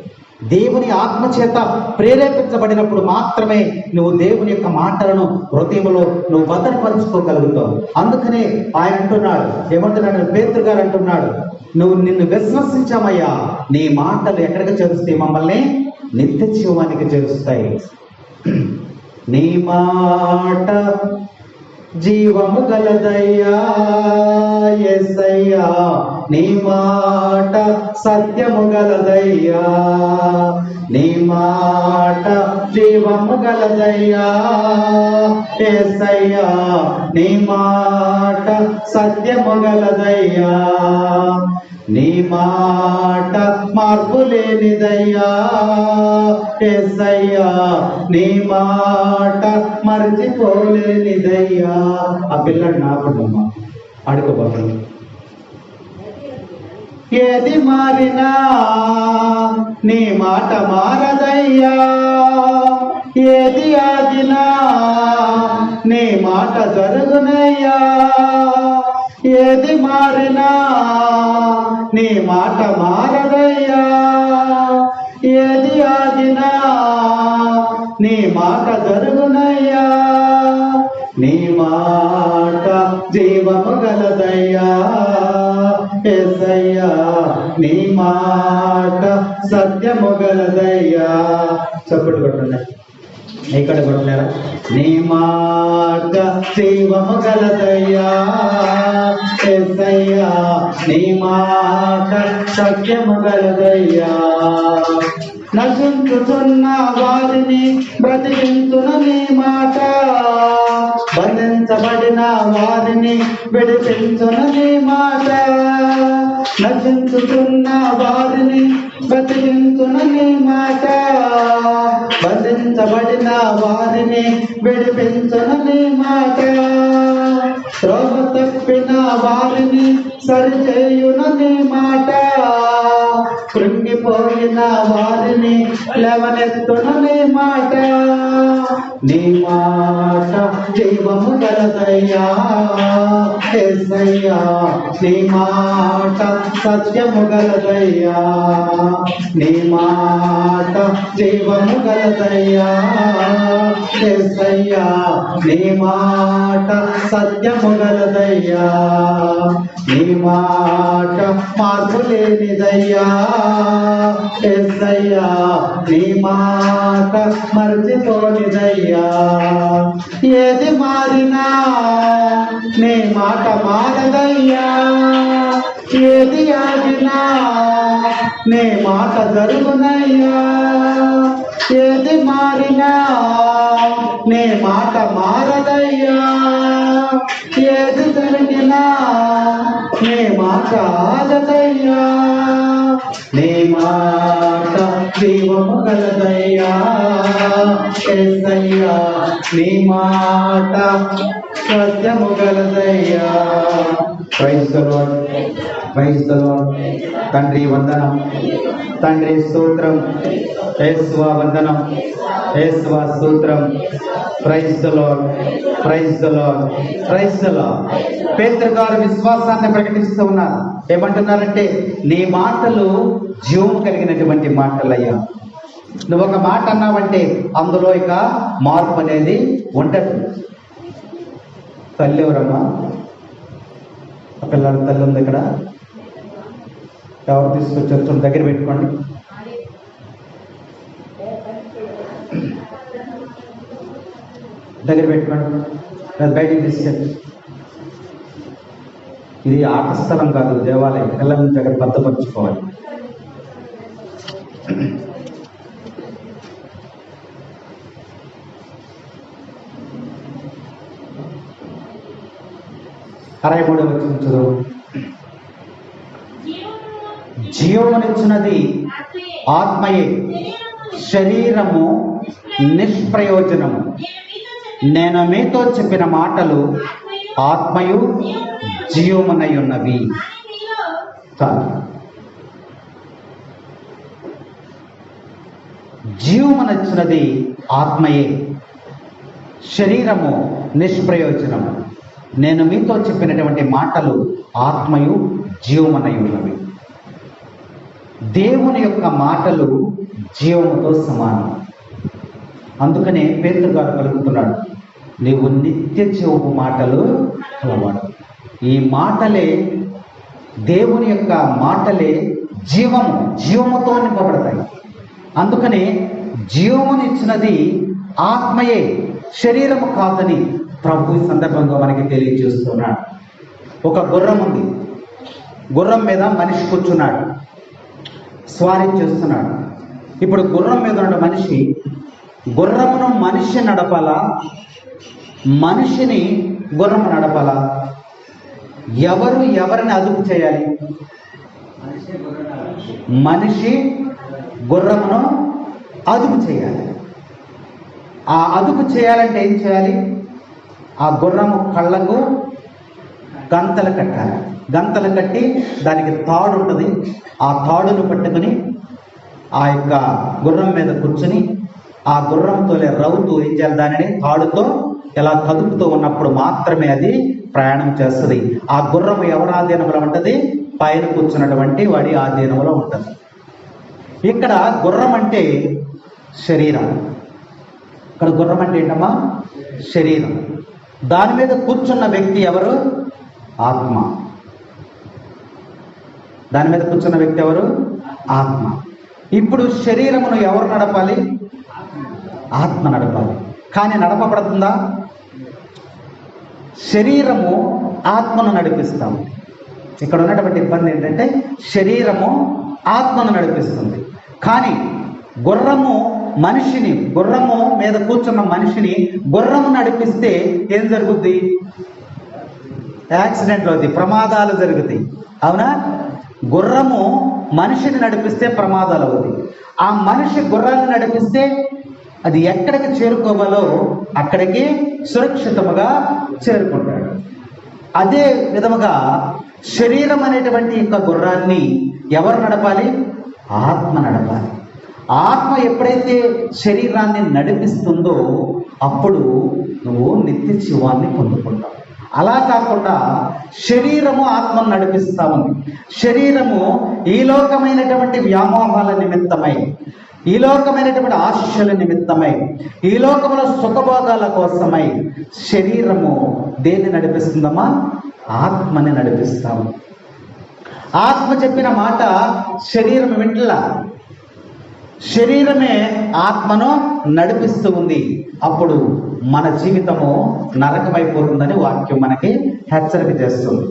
దేవుని ఆత్మచేత ప్రేరేపించబడినప్పుడు మాత్రమే నువ్వు దేవుని యొక్క మాటలను హృదయంలో నువ్వు భద్రపరుచుకోగలుగుతావు. అందుకనే ఆయన అంటున్నాడు, ఏమంటున్నాడు? పేతురు గారు అంటున్నాడు, నిన్ను విశ్వసించామయ్యా, నీ మాటలు ఎక్కడికి చేరుస్తాయి? మమ్మల్ని నిత్య జీవానికి చేరుస్తాయి. నీ మాట జీవము గలదయ్యా యేసయ్యా, నీ మాట సత్యము గలదయ్యా, నీ మాట జీవము గలదయ్యా యేసయ్యా, నీ మాట సత్యము గలదయ్యా, నీ మాట మార్పు లేనిదయ్యా యేసయ్యా, నీ మాట మర్చిపోలేనిదయ్యా. ఆ పిల్లడు నాకుడమ్మా అడుకోబోతుంది. ఏది మారినా నీ మాట మారదయ్యా, ఏది ఆగినా నీ మాట జరుగునయ్యా, ఏది మారినా నీ మాట మారదయ్యా, ఏది ఆగినా నీ మాట జరుగునయ్యా, నీ మాట జీవము గలదయ్యా యేసయ్యా, నీ మాట సత్యము గలదయ్యా. చప్పుడు కొట్టండి, ఇక్కడ కొట్టలేరా? నీ మాట జీవము గలదయ్యా యేసయ్యా, నీ మాట సత్యము గలదయ్యా. నశించుతున్న వారిని బ్రతికించున నీ మాట, బంధించబడిన వారిని విడిపించున నీ మాట, నశించుతున్న వారిని బ్రతికించున నీ మాట, బంధించబడిన వారిని విడిపించున నీ మాట. త్రోవ తప్పిన వారిని సరిచేయునని మాట, కృంగిపోయిన వారిని లేవనెత్తునని మాట. నీ మాట జీవము గలదయ్యా యేసయ్యా, నీ మాట సత్యము గలదయ్యా, నీ మాట జీవము గలదయ్యా యేసయ్యా, నీ మాట సత్యము గలదయ్యా, నీ మాట మార్పు లేనిదయ్యా యేసయ్యా, నీ మాట మర్చిపోనిదయ్యా. ఏది మారినా నీ మాట మారదయ్యా, ఏది ఆగినా నీ మాట జరుగునయ్యా. ఏది మారినా నీ మాట మారదయ్యా, ఏది జరిగినా నీ మాట ఆగదయ్యా. నీ మాట జీవము గలదయ్యా యేసయ్యా, నీ మాట సత్యము గలదయ్యా. Praise the lord, praise the lord. తండ్రి వందనం, తండ్రి స్తోత్రం, యేసువా వందనం, యేసువా స్తోత్రం. Praise the lord, praise the lord, praise the lord. పేతురు గారు విశ్వాసాన్ని ప్రకటిస్తూ ఉన్నారు. ఏమంటున్నారంటే, నీ మాటలు జీవం కలిగినటువంటి మాటలయ్యా. నువ్వు ఒక మాట అన్నావంటే అందులో ఇక మార్పు అనేది ఉండదు. తల్లి ఎవరమ్మా? పిల్లల తల్లి ఉంది ఇక్కడ. ఎవరు తీసుకొచ్చారు? దగ్గర పెట్టుకోండి. దగ్గర పెట్టుకోండి, బయటికి తీసుకెళ్ళి. ఇది ఆట స్థలం కాదు, దేవాలయం. పిల్లల నుంచి అక్కడ భద్రపరచుకోవాలి. అరవై 3వ వచనం చదువు. జీవమునిచ్చినది ఆత్మయే, శరీరము నిష్ప్రయోజనము. నేను మీతో చెప్పిన మాటలు ఆత్మయు జీవమునై ఉన్నవి. జీవమునిచ్చినది ఆత్మయే, శరీరము నిష్ప్రయోజనము. నేను మీతో చెప్పినటువంటి మాటలు ఆత్మయు జీవమునై ఉన్నవి. దేవుని యొక్క మాటలు జీవముతో సమానం. అందుకనే పేతురు గారు పలుకుతున్నాడు, నీవు నిత్య జీవపు మాటలు కలవాడు. ఈ మాటలే, దేవుని యొక్క మాటలే జీవముతో నింపబడతాయి. అందుకనే జీవమునిచ్చినది ఆత్మయే, శరీరము కాదని ప్రభు ఈ సందర్భంగా మనకి తెలియజేస్తున్నాడు. ఒక గుర్రం ఉంది, గుర్రం మీద మనిషి కూర్చున్నాడు, స్వారీ చేస్తున్నాడు. ఇప్పుడు గుర్రం మీద ఉన్న మనిషి గుర్రమును మనిషి నడపాలా, మనిషిని గుర్రము నడపాలా? ఎవరిని అదుపు చేయాలి? మనిషి గుర్రమును అదుపు చేయాలి. ఆ అదుపు చేయాలంటే ఏం చేయాలి? ఆ గుర్రము కళ్ళకు గంతలు కట్టాలి. గంతలు కట్టి దానికి తాడు ఉంటుంది. ఆ తాడును పట్టుకుని ఆ యొక్క గుర్రం మీద కూర్చుని ఆ గుర్రంతో రవ్వుతూ ఏం చేయాలి? దానిని తాడుతో ఇలా కదుపుతూ ఉన్నప్పుడు మాత్రమే అది ప్రయాణం చేస్తుంది. ఆ గుర్రం ఎవరి ఆధీనంలో ఉంటుంది? పైన కూర్చున్నటువంటి వాడి ఆధీనంలో ఉంటుంది. ఇక్కడ గుర్రం అంటే శరీరం. ఇక్కడ గుర్రం అంటే ఏంటమ్మా? శరీరం. దాని మీద కూర్చున్న వ్యక్తి ఎవరు? ఆత్మ. దాని మీద కూర్చున్న వ్యక్తి ఎవరు? ఆత్మ. ఇప్పుడు శరీరమును ఎవరు నడపాలి? ఆత్మ నడపాలి. కానీ నడపబడుతుందా? శరీరము ఆత్మను నడిపిస్తాము. ఇక్కడ ఉన్నటువంటి ఇబ్బంది ఏంటంటే శరీరము ఆత్మను నడిపిస్తుంది, కానీ గుర్రము మీద కూర్చున్న మనిషిని గుర్రము నడిపిస్తే ఏం జరుగుద్ది? యాక్సిడెంట్లు అవుతాయి, ప్రమాదాలు జరుగుతాయి. అవునా? గుర్రము మనిషిని నడిపిస్తే ప్రమాదాలు అవుతాయి. ఆ మనిషి గుర్రాన్ని నడిపిస్తే అది ఎక్కడికి చేరుకోవాలో అక్కడికి సురక్షితముగా చేరుకుంటాడు. అదే విధముగా శరీరం అనేటువంటి యొక్క గుర్రాన్ని ఎవరు నడపాలి? ఆత్మ నడపాలి. ఆత్మ ఎప్పుడైతే శరీరాన్ని నడిపిస్తుందో అప్పుడు నువ్వు నిత్య జీవాన్ని పొందుకుంటావు. అలా కాకుండా శరీరము ఆత్మను నడిపిస్తా ఉంది. శరీరము ఈ లోకమైనటువంటి వ్యామోహాల నిమిత్తమై, ఈ లోకమైనటువంటి ఆశల నిమిత్తమై, ఈ లోకముల సుఖభోగాల కోసమై శరీరము దేన్ని నడిపిస్తుందమ్మా? ఆత్మని నడిపిస్తాము. ఆత్మ చెప్పిన మాట శరీరం వింటలా, శరీరమే ఆత్మను నడిపిస్తూ ఉంది. అప్పుడు మన జీవితము నరకమైపోతుందని వాక్యం మనకి హెచ్చరిక చేస్తుంది.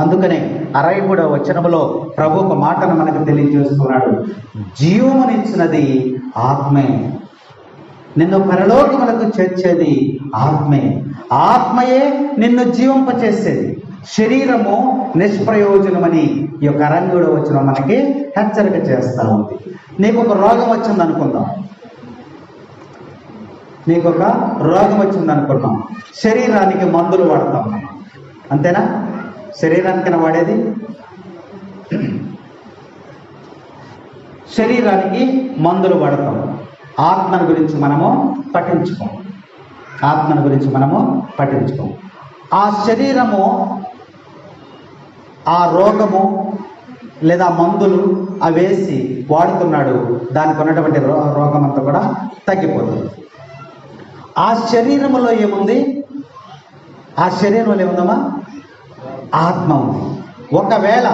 అందుకనే 63వ వచనములో ప్రభు ఒక మాటను మనకు తెలియజేస్తున్నాడు. జీవమునిచ్చినది ఆత్మే, నిన్ను పరలోకములకు చేర్చేది ఆత్మే, ఆత్మయే నిన్ను జీవింపచేసేది. శరీరము నిష్ప్రయోజనమని ఈ యొక్క 62వ వచనం మనకి హెచ్చరిక చేస్తా ఉంది. నీకు ఒక రోగం వచ్చింది అనుకుందాం, నీకు ఒక రోగం వచ్చింది అనుకున్నాం, శరీరానికి మందులు వాడతాం, అంతేనా? శరీరానికైనా వాడేది? శరీరానికి మందులు వాడతాం. ఆత్మను గురించి మనము పఠించుకోం, ఆత్మను గురించి మనము పఠించుకోం. ఆ శరీరము, ఆ రోగము లేదా మందులు అవేసి వాడుతున్నాడు, దానికి ఉన్నటువంటి రోగం అంతా కూడా తగ్గిపోతుంది. ఆ శరీరంలో ఏముంది? ఆ శరీరంలో ఏముందమ్మా? ఆత్మ ఉంది. ఒకవేళ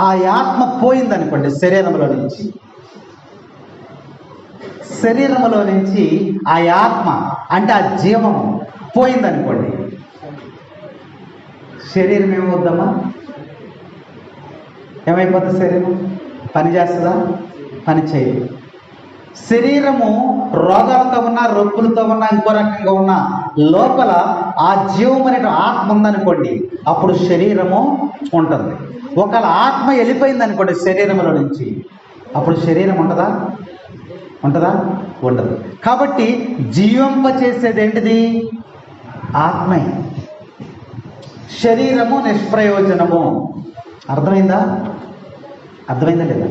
ఆ ఆత్మ పోయిందనుకోండి శరీరంలో నుంచి, శరీరంలో నుంచి ఆ ఆత్మ అంటే ఆ జీవము పోయిందనుకోండి, శరీరం ఏమవుద్దమ్మా? ఏమైపోతుంది? శరీరం పని చేస్తుందా? పని చేయదు. శరీరము రోగాలతో ఉన్నా, రొప్పులతో ఉన్నా, ఇంకో రకంగా ఉన్నా, లోపల ఆ జీవం అనే ఆత్మ ఉందనుకోండి, అప్పుడు శరీరము ఉంటుంది. ఒకవేళ ఆత్మ వెళ్ళిపోయింది అనుకోండి శరీరంలో నుంచి, అప్పుడు శరీరం ఉంటుందా? ఉంటుందా? ఉండదు. కాబట్టి జీవింప చేసేది ఏంటిది? ఆత్మే. శరీరము నిష్ప్రయోజనము. అర్థమైందా? అర్థమైందా లేదా?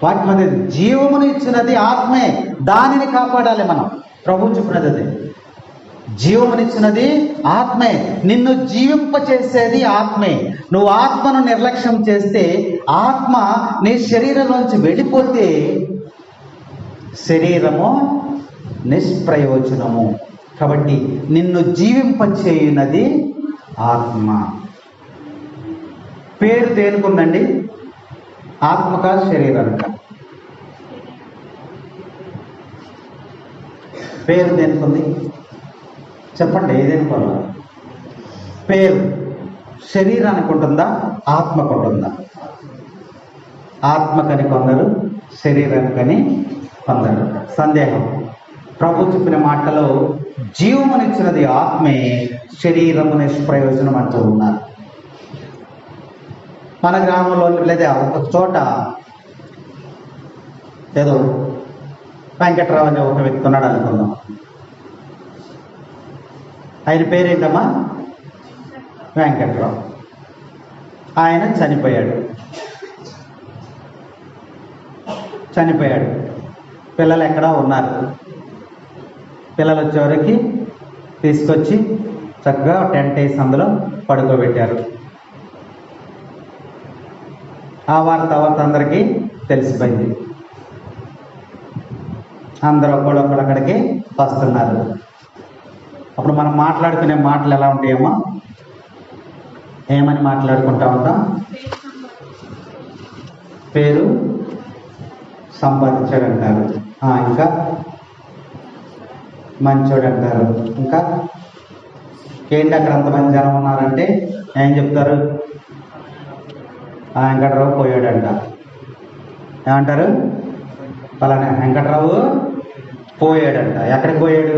వాక్యం అదే, జీవమును ఇచ్చినది ఆత్మే, దానిని కాపాడాలి మనం. ప్రభు చెప్పినది అదే, జీవమునిచ్చినది ఆత్మే, నిన్ను జీవింపచేసేది ఆత్మే. నువ్వు ఆత్మను నిర్లక్ష్యం చేస్తే, ఆత్మ నీ శరీరంలోంచి వెళ్ళిపోతే శరీరము నిష్ప్రయోజనము. కాబట్టి నిన్ను జీవింపచేయునది ఆత్మ. పేరు దేనికుందండి? ఆత్మక శరీరానిక? పేరు దేనికుంది? చెప్పండి, ఏదేనుకోవాలా? పేరు శరీరానికి ఉంటుందా? ఆత్మకు ఉంటుందా? ఆత్మకని కొందరు, శరీరానికని కొందరు. సందేహం. ప్రభు చెప్పిన మాటలో జీవమునిచ్చినది ఆత్మే, శరీరము నిష్ప్రయోజనం అంటూ ఉన్నారు. మన గ్రామంలో లేదా ఒక చోట ఏదో వెంకట్రావు అనే ఒక వ్యక్తి ఉన్నాడు అనుకుందాం. ఆయన పేరేంటమ్మా? వెంకట్రావు. ఆయన చనిపోయాడు. పిల్లలు ఎక్కడా ఉన్నారు. పిల్లలు వచ్చేవరకు తీసుకొచ్చి చక్కగా టెంట్ వేసి అందులో పడుకోబెట్టారు. ఆ వార్త అందరికీ తెలిసిపోయింది. అందరూ ఒకడొక్కడు అక్కడికి వస్తున్నారు. అప్పుడు మనం మాట్లాడుకునే మాటలు ఎలా ఉంటాయేమో, ఏమని మాట్లాడుకుంటా ఉంటాం? పేరు సంపాదించాడు అంటారు, ఇంకా మంచోడు అంటారు, ఇంకా ఏంటి అక్కడ అంతమంది జనం ఉన్నారంటే ఏం చెప్తారు? వెంకట్రావు పోయాడంట. ఏమంటారు? పలానా వెంకట్రావు పోయాడంట. ఎక్కడికి పోయాడు?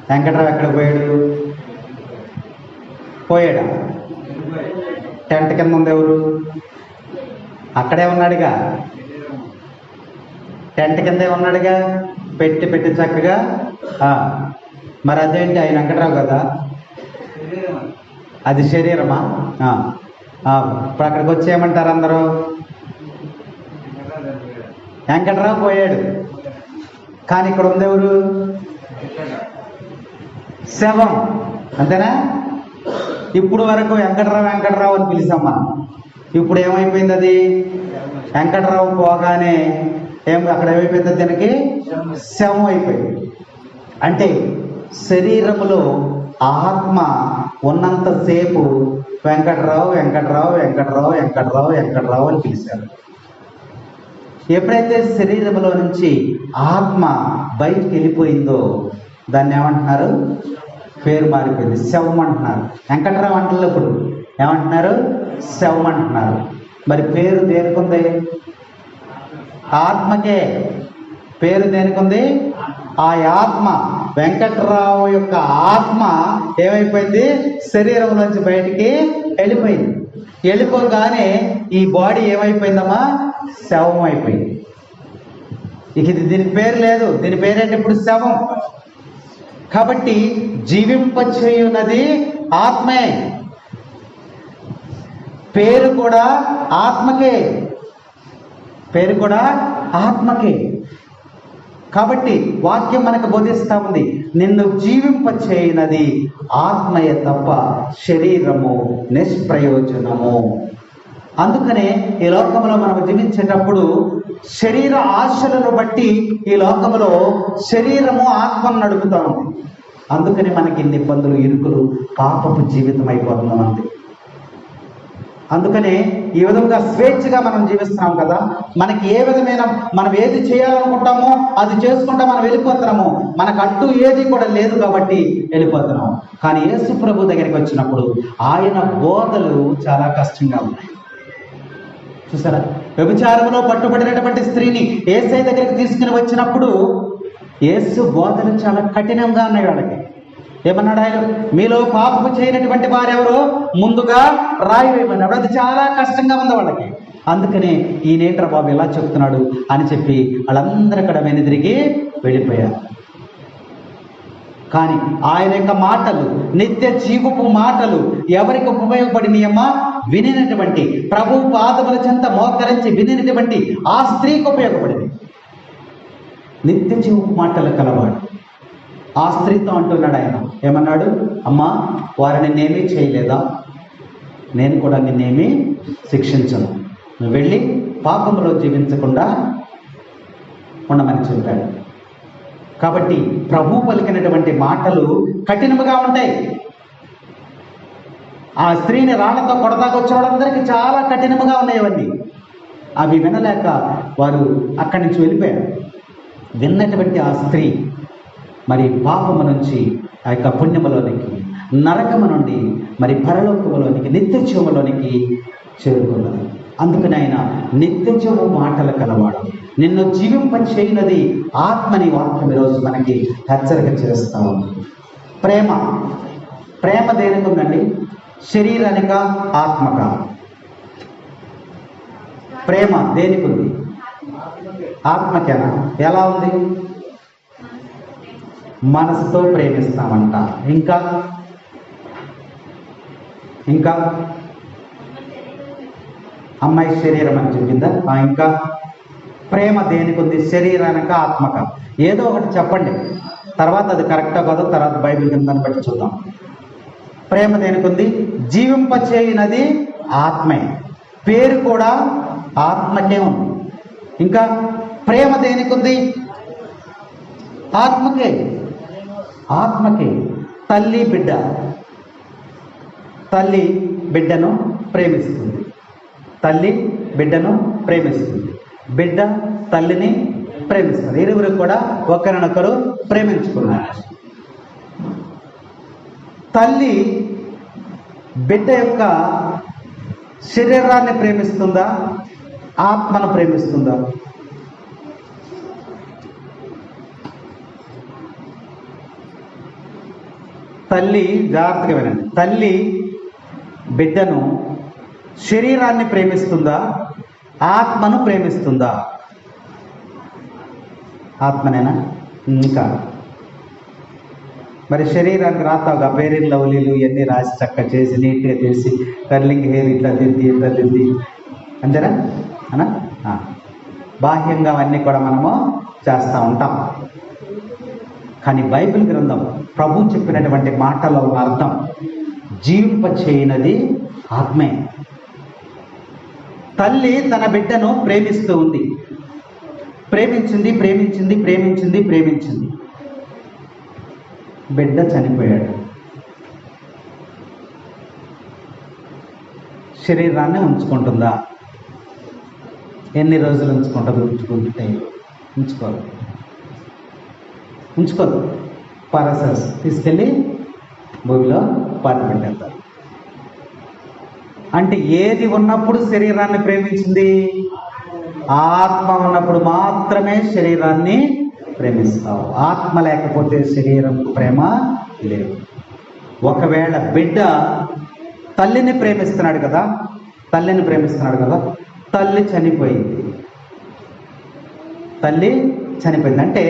వెంకట్రావు ఎక్కడికి పోయాడు? పోయాడా? టెంట్ కింద ఉంది ఎవరు? అక్కడే ఉన్నాడుగా, టెంట్ కిందే ఉన్నాడుగా, పెట్టి చక్కగా. మరి అదేంటి, ఆయన వెంకట్రావు కదా, అది శరీరమా? ఇప్పుడు అక్కడికి వచ్చి ఏమంటారు అందరూ? వెంకట్రావు పోయాడు. కానీ ఇక్కడ ఉంది ఎవరు? శవం. అంతేనా? ఇప్పుడు వరకు వెంకట్రావు అని పిలిచాం మనం. ఇప్పుడు ఏమైపోయింది? అది వెంకట్రావు పోగానే అక్కడ ఏమైపోయింది? దానికి శవం అయిపోయింది. అంటే శరీరములో ఆత్మ ఉన్నంతసేపు వెంకట్రావు అని పిలిచారు. ఎప్పుడైతే శరీరంలో నుంచి ఆత్మ బయటికి వెళ్ళిపోయిందో దాన్ని ఏమంటున్నారు? పేరు మారిపోయింది, శవం అంటున్నారు. వెంకట్రావు అంటలో ఇప్పుడు ఏమంటున్నారు? శవం అంటున్నారు. మరి పేరు దేనికి ఉంది? ఆత్మకే. పేరు దేనికి ఉంది? ఆ ఆత్మ, వెంకట్రావు యొక్క ఆత్మ ఏమైపోయింది? శరీరంలోంచి బయటికి వెళ్ళిపోయింది. వెళ్ళిపోగానే ఈ బాడీ ఏమైపోయిందమ్మా? శవం అయిపోయింది. ఇక దీనికి పేరు లేదు. దీని పేరేంటి? ఇప్పుడు శవం. కాబట్టి జీవింపచేయునది ఆత్మే. పేరు కూడా ఆత్మకే. పేరు కూడా ఆత్మకే. కాబట్టి వాక్యం మనకు బోధిస్తా ఉంది, నిన్ను జీవింపచేయునది ఆత్మయే తప్ప శరీరము నిష్ప్రయోజనము. అందుకనే ఈ లోకంలో మనం జీవించేటప్పుడు శరీర ఆశలను బట్టి ఈ లోకంలో శరీరము ఆత్మను నడుపుతా ఉంది. అందుకని మనకి ఇన్ని ఇబ్బందులు, ఇరుకులు, పాపపు జీవితం అయిపోతున్నాం అంతే. అందుకనే ఈ విధంగా స్వేచ్ఛగా మనం జీవిస్తున్నాం కదా. మనకి ఏ విధమైన మనం ఏది చేయాలనుకుంటామో అది చేసుకుంటా మనం వెళ్ళిపోతున్నాము. మనకు అడ్డు ఏది కూడా లేదు కాబట్టి వెళ్ళిపోతున్నాము. కానీ యేసు ప్రభు దగ్గరికి వచ్చినప్పుడు ఆయన బోధలు చాలా కష్టంగా ఉన్నాయి. చూసారా? వ్యభిచారంలో పట్టుబడినటువంటి స్త్రీని యేసయ్య దగ్గరికి తీసుకుని వచ్చినప్పుడు యేసు బోధలు చాలా కఠినంగా ఉన్నాయి వాళ్ళకి. ఏమన్నాడు ఆయన? మీలో పాపము చేయనటువంటి వారెవరో ముందుగా రాయి వేయమన్నాడు. అది చాలా కష్టంగా ఉంది వాళ్ళకి. అందుకనే ఈయనేంట్రా బాబు ఎలా చెప్తున్నాడు అని చెప్పి వాళ్ళందరూ అక్కడ వెనుదిరిగి వెళ్ళిపోయారు. కానీ ఆయన యొక్క మాటలు, నిత్య జీవపు మాటలు ఎవరికి ఉపయోగపడినాయమ్మా? వినినటువంటి, ప్రభు పాదముల చెంత మోకరించి వినినటువంటి ఆ స్త్రీకి ఉపయోగపడింది. నిత్య జీవపు మాటలు కలవాడు. ఆ స్త్రీతో అంటున్నాడు ఆయన, ఏమన్నాడు? అమ్మా, వారు నిన్నేమీ చేయలేదా? నేను కూడా నిన్నేమీ శిక్షించను. నువ్వు వెళ్ళి పాపంలో జీవించకుండా ఉండమని చెప్పాడు. కాబట్టి ప్రభు పలికినటువంటి మాటలు కఠినముగా ఉంటాయి. ఆ స్త్రీని రాళ్లతో కొడతాకొచ్చిన వాళ్ళందరికీ చాలా కఠినముగా ఉన్నాయి అవన్నీ. అవి వినలేక వారు అక్కడి నుంచి వెళ్ళిపోయారు. విన్నటువంటి ఆ స్త్రీ మరి పాపము నుంచి ఆ యొక్క పుణ్యములోనికి, నరకము నుండి మరి పరలోకములోనికి, నిత్య జీవములోనికి చేరుకున్నది. అందుకని ఆయన నిత్య జీవ మాటలు కలవాడు, నిన్ను జీవింపచేయునది ఆత్మని వాక్యం ఈరోజు మనకి హెచ్చరిక చేస్తా ఉంది. ప్రేమ. ప్రేమ దేనికి ఉందండి? శరీరానిక, ఆత్మక? ప్రేమ దేనికి ఉంది? ఆత్మకేనా? ఎలా ఉంది? మనసుతో ప్రేమిస్తామంట. ఇంకా ఇంకా అమ్మాయి శరీరం అని చెప్పిందా? ఇంకా ప్రేమ దేనికి ఉంది? శరీరానిక, ఆత్మక? ఏదో ఒకటి చెప్పండి, తర్వాత అది కరెక్టా కాదో తర్వాత బైబిల్ కింద బట్టి చూద్దాం. ప్రేమ దేనికి ఉంది? జీవింపచేయునది ఆత్మే. పేరు కూడా ఆత్మకే ఉంది. ఇంకా ప్రేమ దేనికి ఉంది? ఆత్మకే. ఆత్మకే. తల్లి బిడ్డ, తల్లి బిడ్డను ప్రేమిస్తుంది, తల్లి బిడ్డను ప్రేమిస్తుంది, బిడ్డ తల్లిని ప్రేమిస్తుంది. ఇరువురు కూడా ఒకరినొకరు ప్రేమించుకున్నారు. తల్లి బిడ్డ యొక్క శరీరాన్ని ప్రేమిస్తుందా, ఆత్మను ప్రేమిస్తుందా? తల్లి, జాగ్రత్తగా వినండి, తల్లి బిడ్డను శరీరాన్ని ప్రేమిస్తుందా, ఆత్మను ప్రేమిస్తుందా? ఆత్మనేనా? ఇంకా మరి శరీరానికి రాస్తావుగా ఫెయిర్ అండ్ లవ్లీలు ఇవన్నీ రాసి చక్క చేసి నీట్గా చేసి కర్లింగ్ హెయిర్ ఇట్లా దిద్ది అంతేనా అనా? బాహ్యంగా అవన్నీ కూడా మనము చేస్తూ ఉంటాం. కానీ బైబిల్ గ్రంథం ప్రభు చెప్పినటువంటి మాటలో ఉన్న అర్థం జీవింప చేయనది ఆత్మే. తల్లి తన బిడ్డను ప్రేమిస్తూ ఉంది. ప్రేమించింది ప్రేమించింది ప్రేమించింది ప్రేమించింది బిడ్డ చనిపోయాడు. శరీరాన్ని ఉంచుకుంటుందా? ఎన్ని రోజులు ఉంచుకుంటుంది? ఉంచుకోదు. పారసస్ తీసుకెళ్ళి భూమిలో పాతి పెట్టేస్తారు. అంటే ఏది ఉన్నప్పుడు శరీరాన్ని ప్రేమించింది? ఆత్మ ఉన్నప్పుడు మాత్రమే శరీరాన్ని ప్రేమిస్తావు. ఆత్మ లేకపోతే శరీరం ప్రేమ లేదు. ఒకవేళ బిడ్డ తల్లిని ప్రేమిస్తున్నాడు కదా, తల్లి చనిపోయింది. అంటే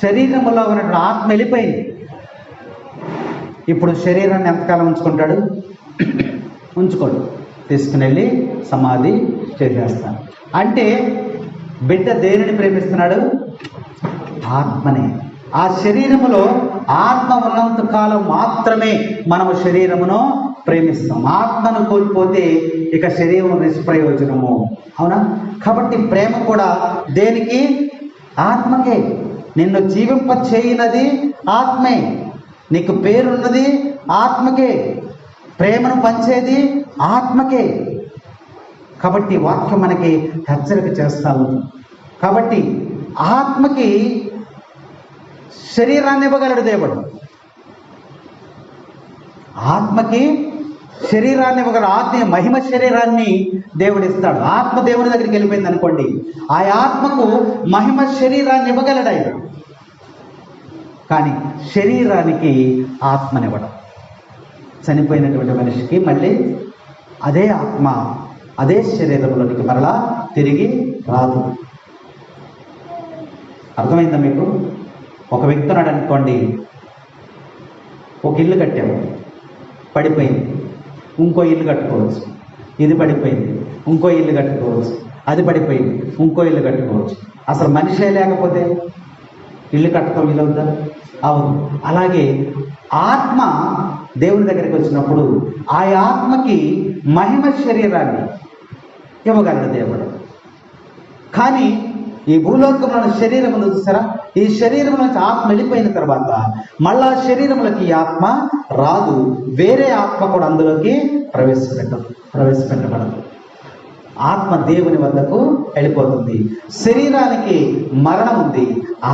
శరీరంలో ఉన్నటువంటి ఆత్మ వెళ్ళిపోయింది. ఇప్పుడు శరీరాన్ని ఎంతకాలం ఉంచుకుంటాడు? ఉంచుకోడు. తీసుకుని వెళ్ళి సమాధి చేసేస్తాడు. అంటే బిడ్డ దేనిని ప్రేమిస్తున్నాడు? ఆత్మని. ఆ శరీరములో ఆత్మ ఉన్నంత కాలం మాత్రమే మనము శరీరమును ప్రేమిస్తాం. ఆత్మను కోల్పోతే ఇక శరీరం నిష్ప్రయోజనము. అవునా? కాబట్టి ప్రేమ కూడా దేనికి? ఆత్మకే. నిన్ను జీవింప చేయనది ఆత్మే. నీకు పేరున్నది ఆత్మకే. ప్రేమను పంచేది ఆత్మకే. కాబట్టి వాక్యం మనకి హెచ్చరిక చేస్తా ఉంది. కాబట్టి ఆత్మకి శరీరాన్ని ఇవ్వగలడు దేవుడు. ఆత్మకి శరీరాన్ని ఇవ్వగలడు. ఆత్మ మహిమ శరీరాన్ని దేవుడు ఇస్తాడు. ఆత్మ దేవుని దగ్గరికి వెళ్ళిపోయింది అనుకోండి, ఆ ఆత్మకు మహిమ శరీరాన్ని ఇవ్వగలడు ఆయన. కానీ శరీరానికి ఆత్మనివ్వడం. చనిపోయినటువంటి మనిషికి మళ్ళీ అదే ఆత్మ అదే శరీరంలోనికి మరలా తిరిగి రాదు. అర్థమైందా మీకు? ఒక వ్యక్తి ఉన్నాడు అనుకోండి, ఒక ఇల్లు కట్టాము, పడిపోయింది, ఇంకో ఇల్లు కట్టుకోవచ్చు. ఇది పడిపోయింది, ఇంకో ఇల్లు కట్టుకోవచ్చు. అది పడిపోయింది, ఇంకో ఇల్లు కట్టుకోవచ్చు. అసలు మనిషే లేకపోతే ఇల్లు కట్టడం వీలవుద్దా? అవును. అలాగే ఆత్మ దేవుని దగ్గరికి వచ్చినప్పుడు ఆ ఆత్మకి మహిమ శరీరాన్ని ఇవ్వగలడు దేవుడు. కానీ ఈ భూలోకంలో శరీరం చూసారా? ఈ శరీరంలో ఆత్మ వెళ్ళిపోయిన తర్వాత మళ్ళా శరీరంలోకి ఈ ఆత్మ రాదు. వేరే ఆత్మ కూడా అందులోకి ప్రవేశపెట్టబడదు. ఆత్మ దేవుని వద్దకు వెళ్ళిపోతుంది. శరీరానికి మరణం ఉంది,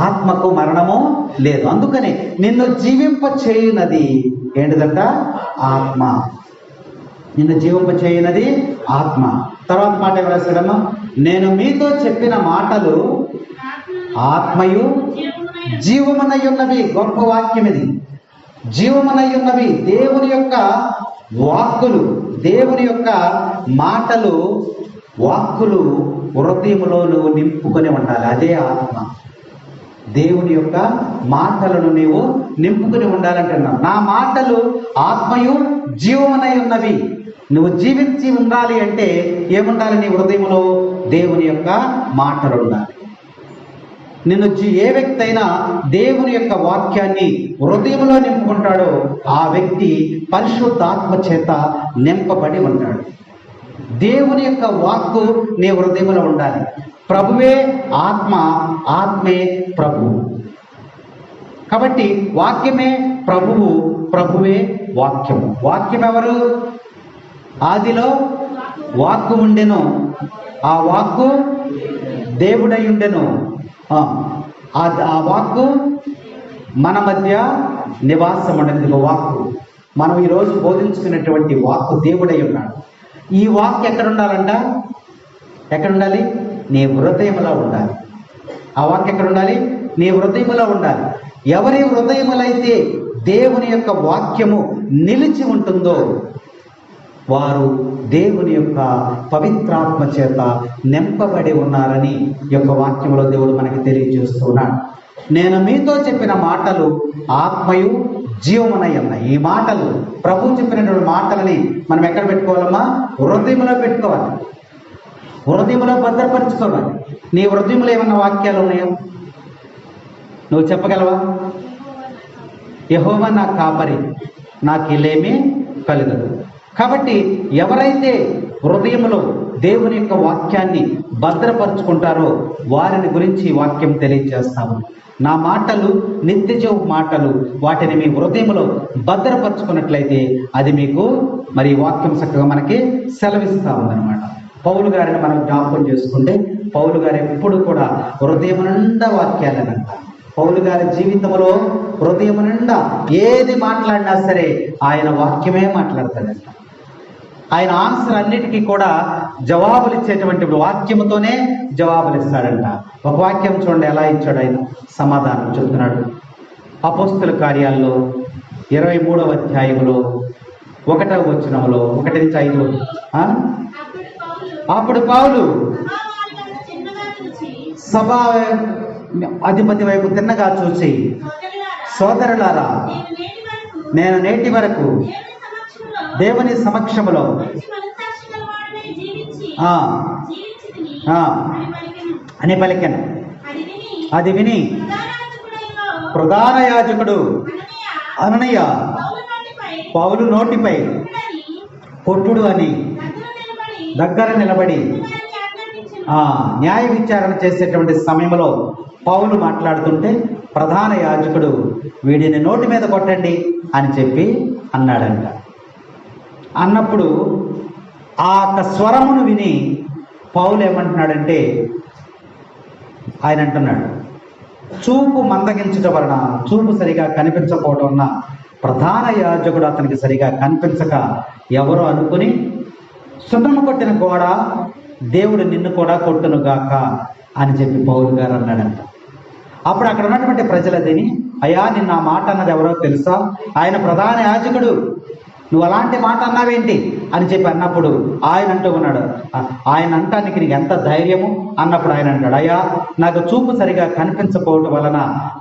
ఆత్మకు మరణము లేదు. అందుకని నిన్ను జీవింప చేయనది ఏంటిదంట? ఆత్మ. నిన్ను జీవింప చేయనది ఆత్మ. తర్వాత మాట ఏం రాశాడమ్మా? నేను మీతో చెప్పిన మాటలు ఆత్మయు జీవమునై ఉన్నవి. గొప్ప వాక్యం ఇది. జీవమునై ఉన్నవి. దేవుని యొక్క వాక్కులు, దేవుని యొక్క మాటలు, వాక్కులు హృదయములో నువ్వు నింపుకొని ఉండాలి. అదే ఆత్మ. దేవుని యొక్క మాటలను నీవు నింపుకొని ఉండాలంటున్నావు. నా మాటలు ఆత్మయు జీవమునై ఉన్నవి. నువ్వు జీవించి ఉండాలి అంటే ఏముండాలి? నీ హృదయంలో దేవుని యొక్క మాటలు ఉండాలి. నిన్ను ఏ వ్యక్తి అయినా దేవుని యొక్క వాక్యాన్ని హృదయంలో నింపుకుంటాడో ఆ వ్యక్తి పరిశుద్ధాత్మ చేత నింపబడి ఉంటాడు. దేవుని యొక్క వాక్కు నీ హృదయంలో ఉండాలి. ప్రభువే ఆత్మ, ఆత్మే ప్రభువు. కాబట్టి వాక్యమే ప్రభువు, ప్రభువే వాక్యము. వాక్యం ఎవరు? ఆదిలో వాక్కు ఉండెను, ఆ వాక్కు దేవుడై ఉండెను, ఆ వాక్కు మన మధ్య నివాసం ఉండేది. వాక్కు మనం ఈరోజు బోధించుకున్నటువంటి వాక్కు దేవుడై ఉన్నాడు. ఈ వాక్కు ఎక్కడ ఉండాలంట? ఎక్కడ ఉండాలి? నీ హృదయంలో ఉండాలి. ఆ వాక్కు ఎక్కడ ఉండాలి? నీ హృదయంలో ఉండాలి. ఎవరి హృదయములైతే దేవుని యొక్క వాక్యము నిలిచి ఉంటుందో వారు దేవుని యొక్క పవిత్రాత్మ చేత నింపబడి ఉన్నారని ఈ యొక్క వాక్యంలో దేవుడు మనకి తెలియజేస్తున్నాడు. నేను మీతో చెప్పిన మాటలు ఆత్మయు జీవమునై ఉన్నాయి. ఈ మాటలు ప్రభు చెప్పినటువంటి మాటలని మనం ఎక్కడ పెట్టుకోవాలమ్మా? హృదయంలో పెట్టుకోవాలి, హృదయంలో భద్రపరచుకోవాలి. నీ హృదయంలో ఏమన్నా వాక్యాలు ఉన్నాయా? నువ్వు చెప్పగలవా? యెహోవా నా కాపరి, నాకు ఇల్లేమీ కలుగదు. కాబట్టి ఎవరైతే హృదయంలో దేవుని యొక్క వాక్యాన్ని భద్రపరుచుకుంటారో వారిని గురించి వాక్యం తెలియజేస్తాము. నా మాటలు నిత్యజీవ మాటలు, వాటిని మీ హృదయంలో భద్రపరుచుకున్నట్లయితే అది మీకు మరి వాక్యం చక్కగా మనకి సెలవిస్తా ఉందన్నమాట. పౌలు గారిని మనం జ్ఞాపకం చేసుకుంటే పౌలు గారు ఎప్పుడు కూడా హృదయం నిండా వాక్యాలని అంటారు. పౌలు గారి జీవితంలో హృదయం నిండా ఏది మాట్లాడినా సరే ఆయన వాక్యమే మాట్లాడతాడంట. ఆయన ఆన్సర్ అన్నిటికీ కూడా జవాబులు ఇచ్చేటువంటి వాక్యముతోనే జవాబులు ఇస్తాడంట. ఒక వాక్యం చూడండి ఎలా ఇచ్చాడు ఆయన సమాధానం చెప్తున్నాడు. అపోస్తుల కార్యాల్లో 23వ అధ్యాయంలో 1వ వచనంలో 1 నుంచి 5. అప్పుడు పౌలు సభా అధిపతి వైపు తిన్నగా చూసి, సోదరులారా, నేను నేటి వరకు దేవుని సమక్షములో అని పలికాను. అది విని ప్రధాన యాజకుడు అననీయ పౌలు నోటిపై కొట్టుడు అని దగ్గర నిలబడి న్యాయ విచారణ చేసేటువంటి సమయంలో పౌలు మాట్లాడుతుంటే ప్రధాన యాజకుడు వీడిని నోటి మీద కొట్టండి అని చెప్పి అన్నాడంట. అన్నప్పుడు ఆ స్వరమును విని పౌలు ఏమంటున్నాడంటే, ఆయన అంటున్నాడు, చూపు మందగించడం వలన, చూపు సరిగా కనిపించకపోవడం వలన ప్రధాన యాజకుడు అతనికి సరిగా కనిపించక ఎవరో అనుకుని సున్నము కొట్టిన గోడ దేవుడు నిన్ను కూడా కొట్టునుగాక అని చెప్పి పౌలు గారు అన్నాడంట. అప్పుడు అక్కడ ఉన్నటువంటి ప్రజలదిని, అయ్యా నిన్న ఆ మాట అన్నది ఎవరో తెలుసా? ఆయన ప్రధాన యాజకుడు, నువ్వు అలాంటి మాట అన్నావేంటి అని చెప్పి అన్నప్పుడు ఆయన అంటూ ఉన్నాడు, ఆయన అంటానికి నీకు ఎంత ధైర్యము అన్నప్పుడు ఆయన అంటాడు, అయ్యా నాకు చూపు సరిగా కనిపించకపోవటం వలన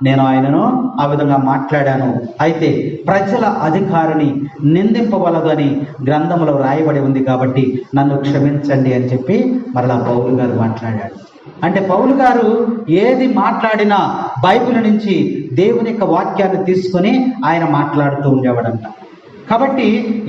నేను ఆయనను ఆ విధంగా మాట్లాడాను. అయితే ప్రజల అధికారిని నిందింపవలదు అని గ్రంథంలో రాయబడి ఉంది కాబట్టి నన్ను క్షమించండి అని చెప్పి మరలా పౌలు గారు మాట్లాడాడు. అంటే పౌలు గారు ఏది మాట్లాడినా బైబిల్ నుంచి దేవుని యొక్క వాక్యాన్ని తీసుకొని ఆయన మాట్లాడుతూ ఉండేవాడంట. కాబట్టి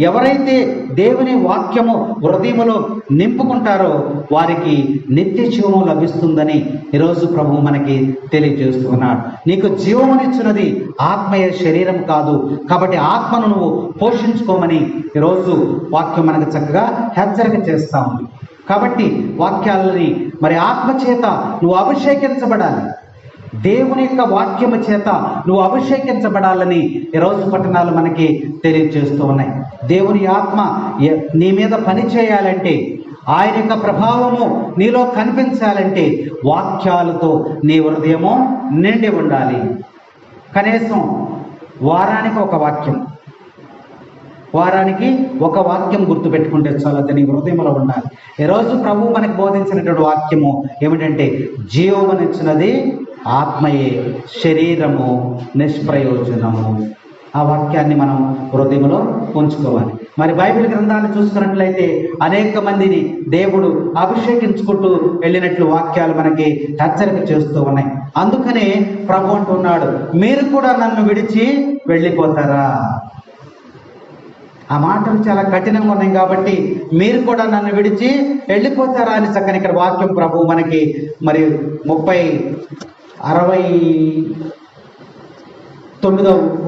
ఎవరైతే దేవుని వాక్యము హృదయములో నింపుకుంటారో వారికి నిత్య జీవము లభిస్తుందని ఈరోజు ప్రభువు మనకి తెలియజేస్తున్నాడు. నీకు జీవమునిచ్చినది ఆత్మయ శరీరం కాదు, కాబట్టి ఆత్మను నువ్వు పోషించుకోమని ఈరోజు వాక్యం మనకు చక్కగా హెచ్చరిక చేస్తా ఉంది. కాబట్టి వాక్యాలని మరి ఆత్మ చేత నువ్వు అభిషేకించబడాలి, దేవుని యొక్క వాక్యము చేత నువ్వు అభిషేకించబడాలని ఈరోజు పట్టణాలు మనకి తెలియజేస్తూ ఉన్నాయి. దేవుని ఆత్మ నీ మీద పని చేయాలంటే, ఆయన యొక్క ప్రభావము నీలో కనిపించాలంటే వాక్యాలతో నీ హృదయము నిండి ఉండాలి. కనీసం వారానికి ఒక వాక్యం గుర్తుపెట్టుకుంటే చాలు, అది నీ హృదయంలో ఉండాలి. ఈరోజు ప్రభువు మనకి బోధించినటువంటి వాక్యము ఏమిటంటే, జీవమునిచ్చినది ఆత్మయే, శరీరము నిష్ప్రయోజనము. ఆ వాక్యాన్ని మనం హృదయంలో ఉంచుకోవాలి. మరి బైబిల్ గ్రంథాన్ని చూసుకున్నట్లయితే అనేక మందిని దేవుడు అభిషేకించుకుంటూ వెళ్ళినట్లు వాక్యాలు మనకి హెచ్చరిక చేస్తూ ఉన్నాయి. అందుకనే ప్రభు అంటున్నాడు, మీరు కూడా నన్ను విడిచి వెళ్ళిపోతారా? ఆ మాటలు చాలా కఠినంగా ఉన్నాయి కాబట్టి మీరు కూడా నన్ను విడిచి వెళ్ళిపోతారా అని చక్కని ఇక్కడ వాక్యం ప్రభు మనకి మరి 69వ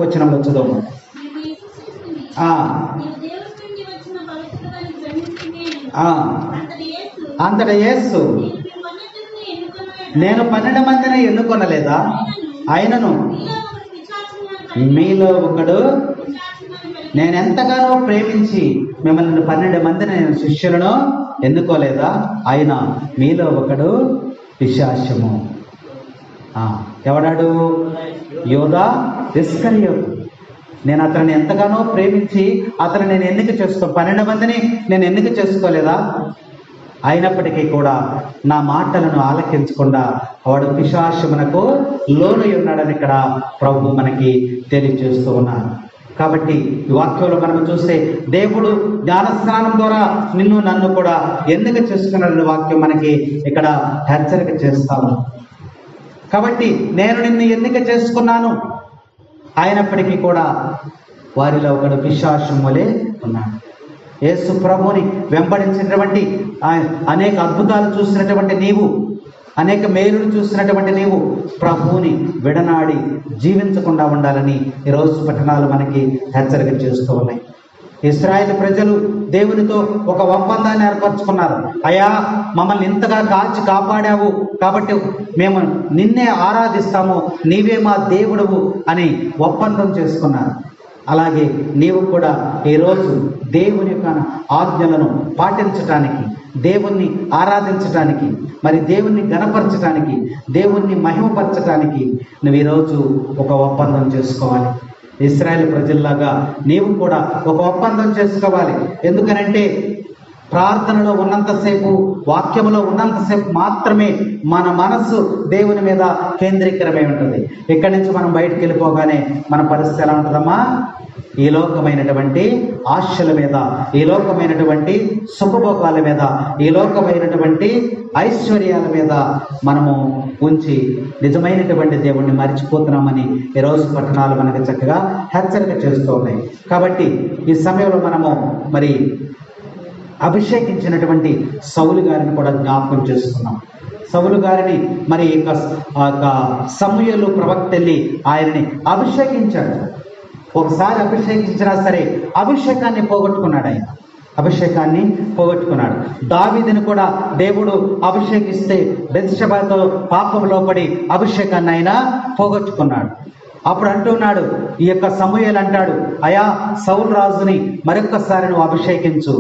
వచనంలో చదువు. అంతటా యేసు, నేను 12 మందిని ఎన్నుకొనలేదా? ఆయనను మీలో ఒకడు, నేను ఎంతగానో ప్రేమించి మిమ్మల్ని 12 మందిని నేను శిష్యులను ఎన్నుకోలేదా? ఆయన మీలో ఒకడు పిశాచము. ఎవడాడు? యోధా ఇస్కరియోతు. నేను అతన్ని ఎంతగానో ప్రేమించి అతను నేను ఎన్నిక 12 మందిని నేను ఎన్నిక చేసుకోలేదా? అయినప్పటికీ కూడా నా మాటలను ఆలకించకుండా వాడు పిశాచమునకు లోనై ఉన్నాడని ఇక్కడ ప్రభు మనకి తెలియజేస్తూ ఉన్నారు. కాబట్టి ఈ వాక్యంలో మనం చూస్తే దేవుడు జ్ఞానస్నానం ద్వారా నిన్ను నన్ను కూడా ఎన్నిక చేసుకున్నాడనే వాక్యం మనకి ఇక్కడ హెచ్చరిక చేస్తాము. కాబట్టి నేను నిన్ను ఎన్నిక చేసుకున్నాను, అయినప్పటికీ కూడా వారిలో ఒకడు పిశాచం వలె ఉన్నాడు. యేసు ప్రభువుని వెంబడించినటువంటి అనేక అద్భుతాలు చూసినటువంటి నీవు, అనేక మేలులు చూసినటువంటి నీవు ప్రభువుని విడనాడి జీవించకుండా ఉండాలని ఈరోజు పట్టణాలు మనకి హెచ్చరిక చేస్తూ ఉన్నాయి. ఇశ్రాయేలు ప్రజలు దేవునితో ఒక ఒప్పందాన్ని ఏర్పరచుకున్నారు. అయ్యా, మమ్మల్ని ఇంతగా కాపాడావు కాబట్టి మేము నిన్నే ఆరాధిస్తాము, నీవే మా దేవుడవు అని ఒప్పందం చేసుకున్నారు. అలాగే నీవు కూడా ఈరోజు దేవుని యొక్క ఆజ్ఞలను పాటించటానికి, దేవుణ్ణి ఆరాధించటానికి, మరి దేవుణ్ణి గణపరచటానికి, దేవుణ్ణి మహిమపరచటానికి నువ్వు ఈరోజు ఒక ఒప్పందం చేసుకోవాలి. ఇశ్రాయేలు ప్రజల్లాగా నీవు కూడా ఒక ఒప్పందం చేసుకోవాలి. ఎందుకనంటే ప్రార్థనలో ఉన్నంతసేపు, వాక్యంలో ఉన్నంతసేపు మాత్రమే మన మనస్సు దేవుని మీద కేంద్రీకరమై ఉంటుంది. ఇక్కడి నుంచి మనం బయటకు వెళ్ళిపోగానే మన పరిస్థితి ఎలా ఉంటుందమ్మా? ఈ లోకమైనటువంటి ఆశల మీద, ఈ లోకమైనటువంటి సుఖభోగాల మీద, ఈ లోకమైనటువంటి ఐశ్వర్యాల మీద మనము ఉంచి నిజమైనటువంటి దేవుణ్ణి మర్చిపోతున్నామని ఈరోజు పట్టణాలు మనకి చక్కగా హెచ్చరిక చేస్తూ ఉన్నాయి. కాబట్టి ఈ సమయంలో మనము మరి అభిషేకించినటువంటి సౌలు గారిని కూడా జ్ఞాపకం చేసుకున్నాం. సౌలు గారిని మరి సమూయేలు ప్రవక్త వెళ్ళి ఆయనని అభిషేకించాడు. ఒకసారి అభిషేకించినా సరే అభిషేకాన్ని పోగొట్టుకున్నాడు. ఆయన అభిషేకాన్ని పోగొట్టుకున్నాడు. దావీదుని కూడా దేవుడు అభిషేకిస్తే బెత్షెబతో పాపంలో పడి అభిషేకాన్ని ఆయన పోగొట్టుకున్నాడు. అప్పుడు అంటున్నాడు, ఈ యొక్క సమూయేలు అంటాడు, అయా సౌలు రాజుని మరొక్కసారి నువ్వు అభిషేకించు,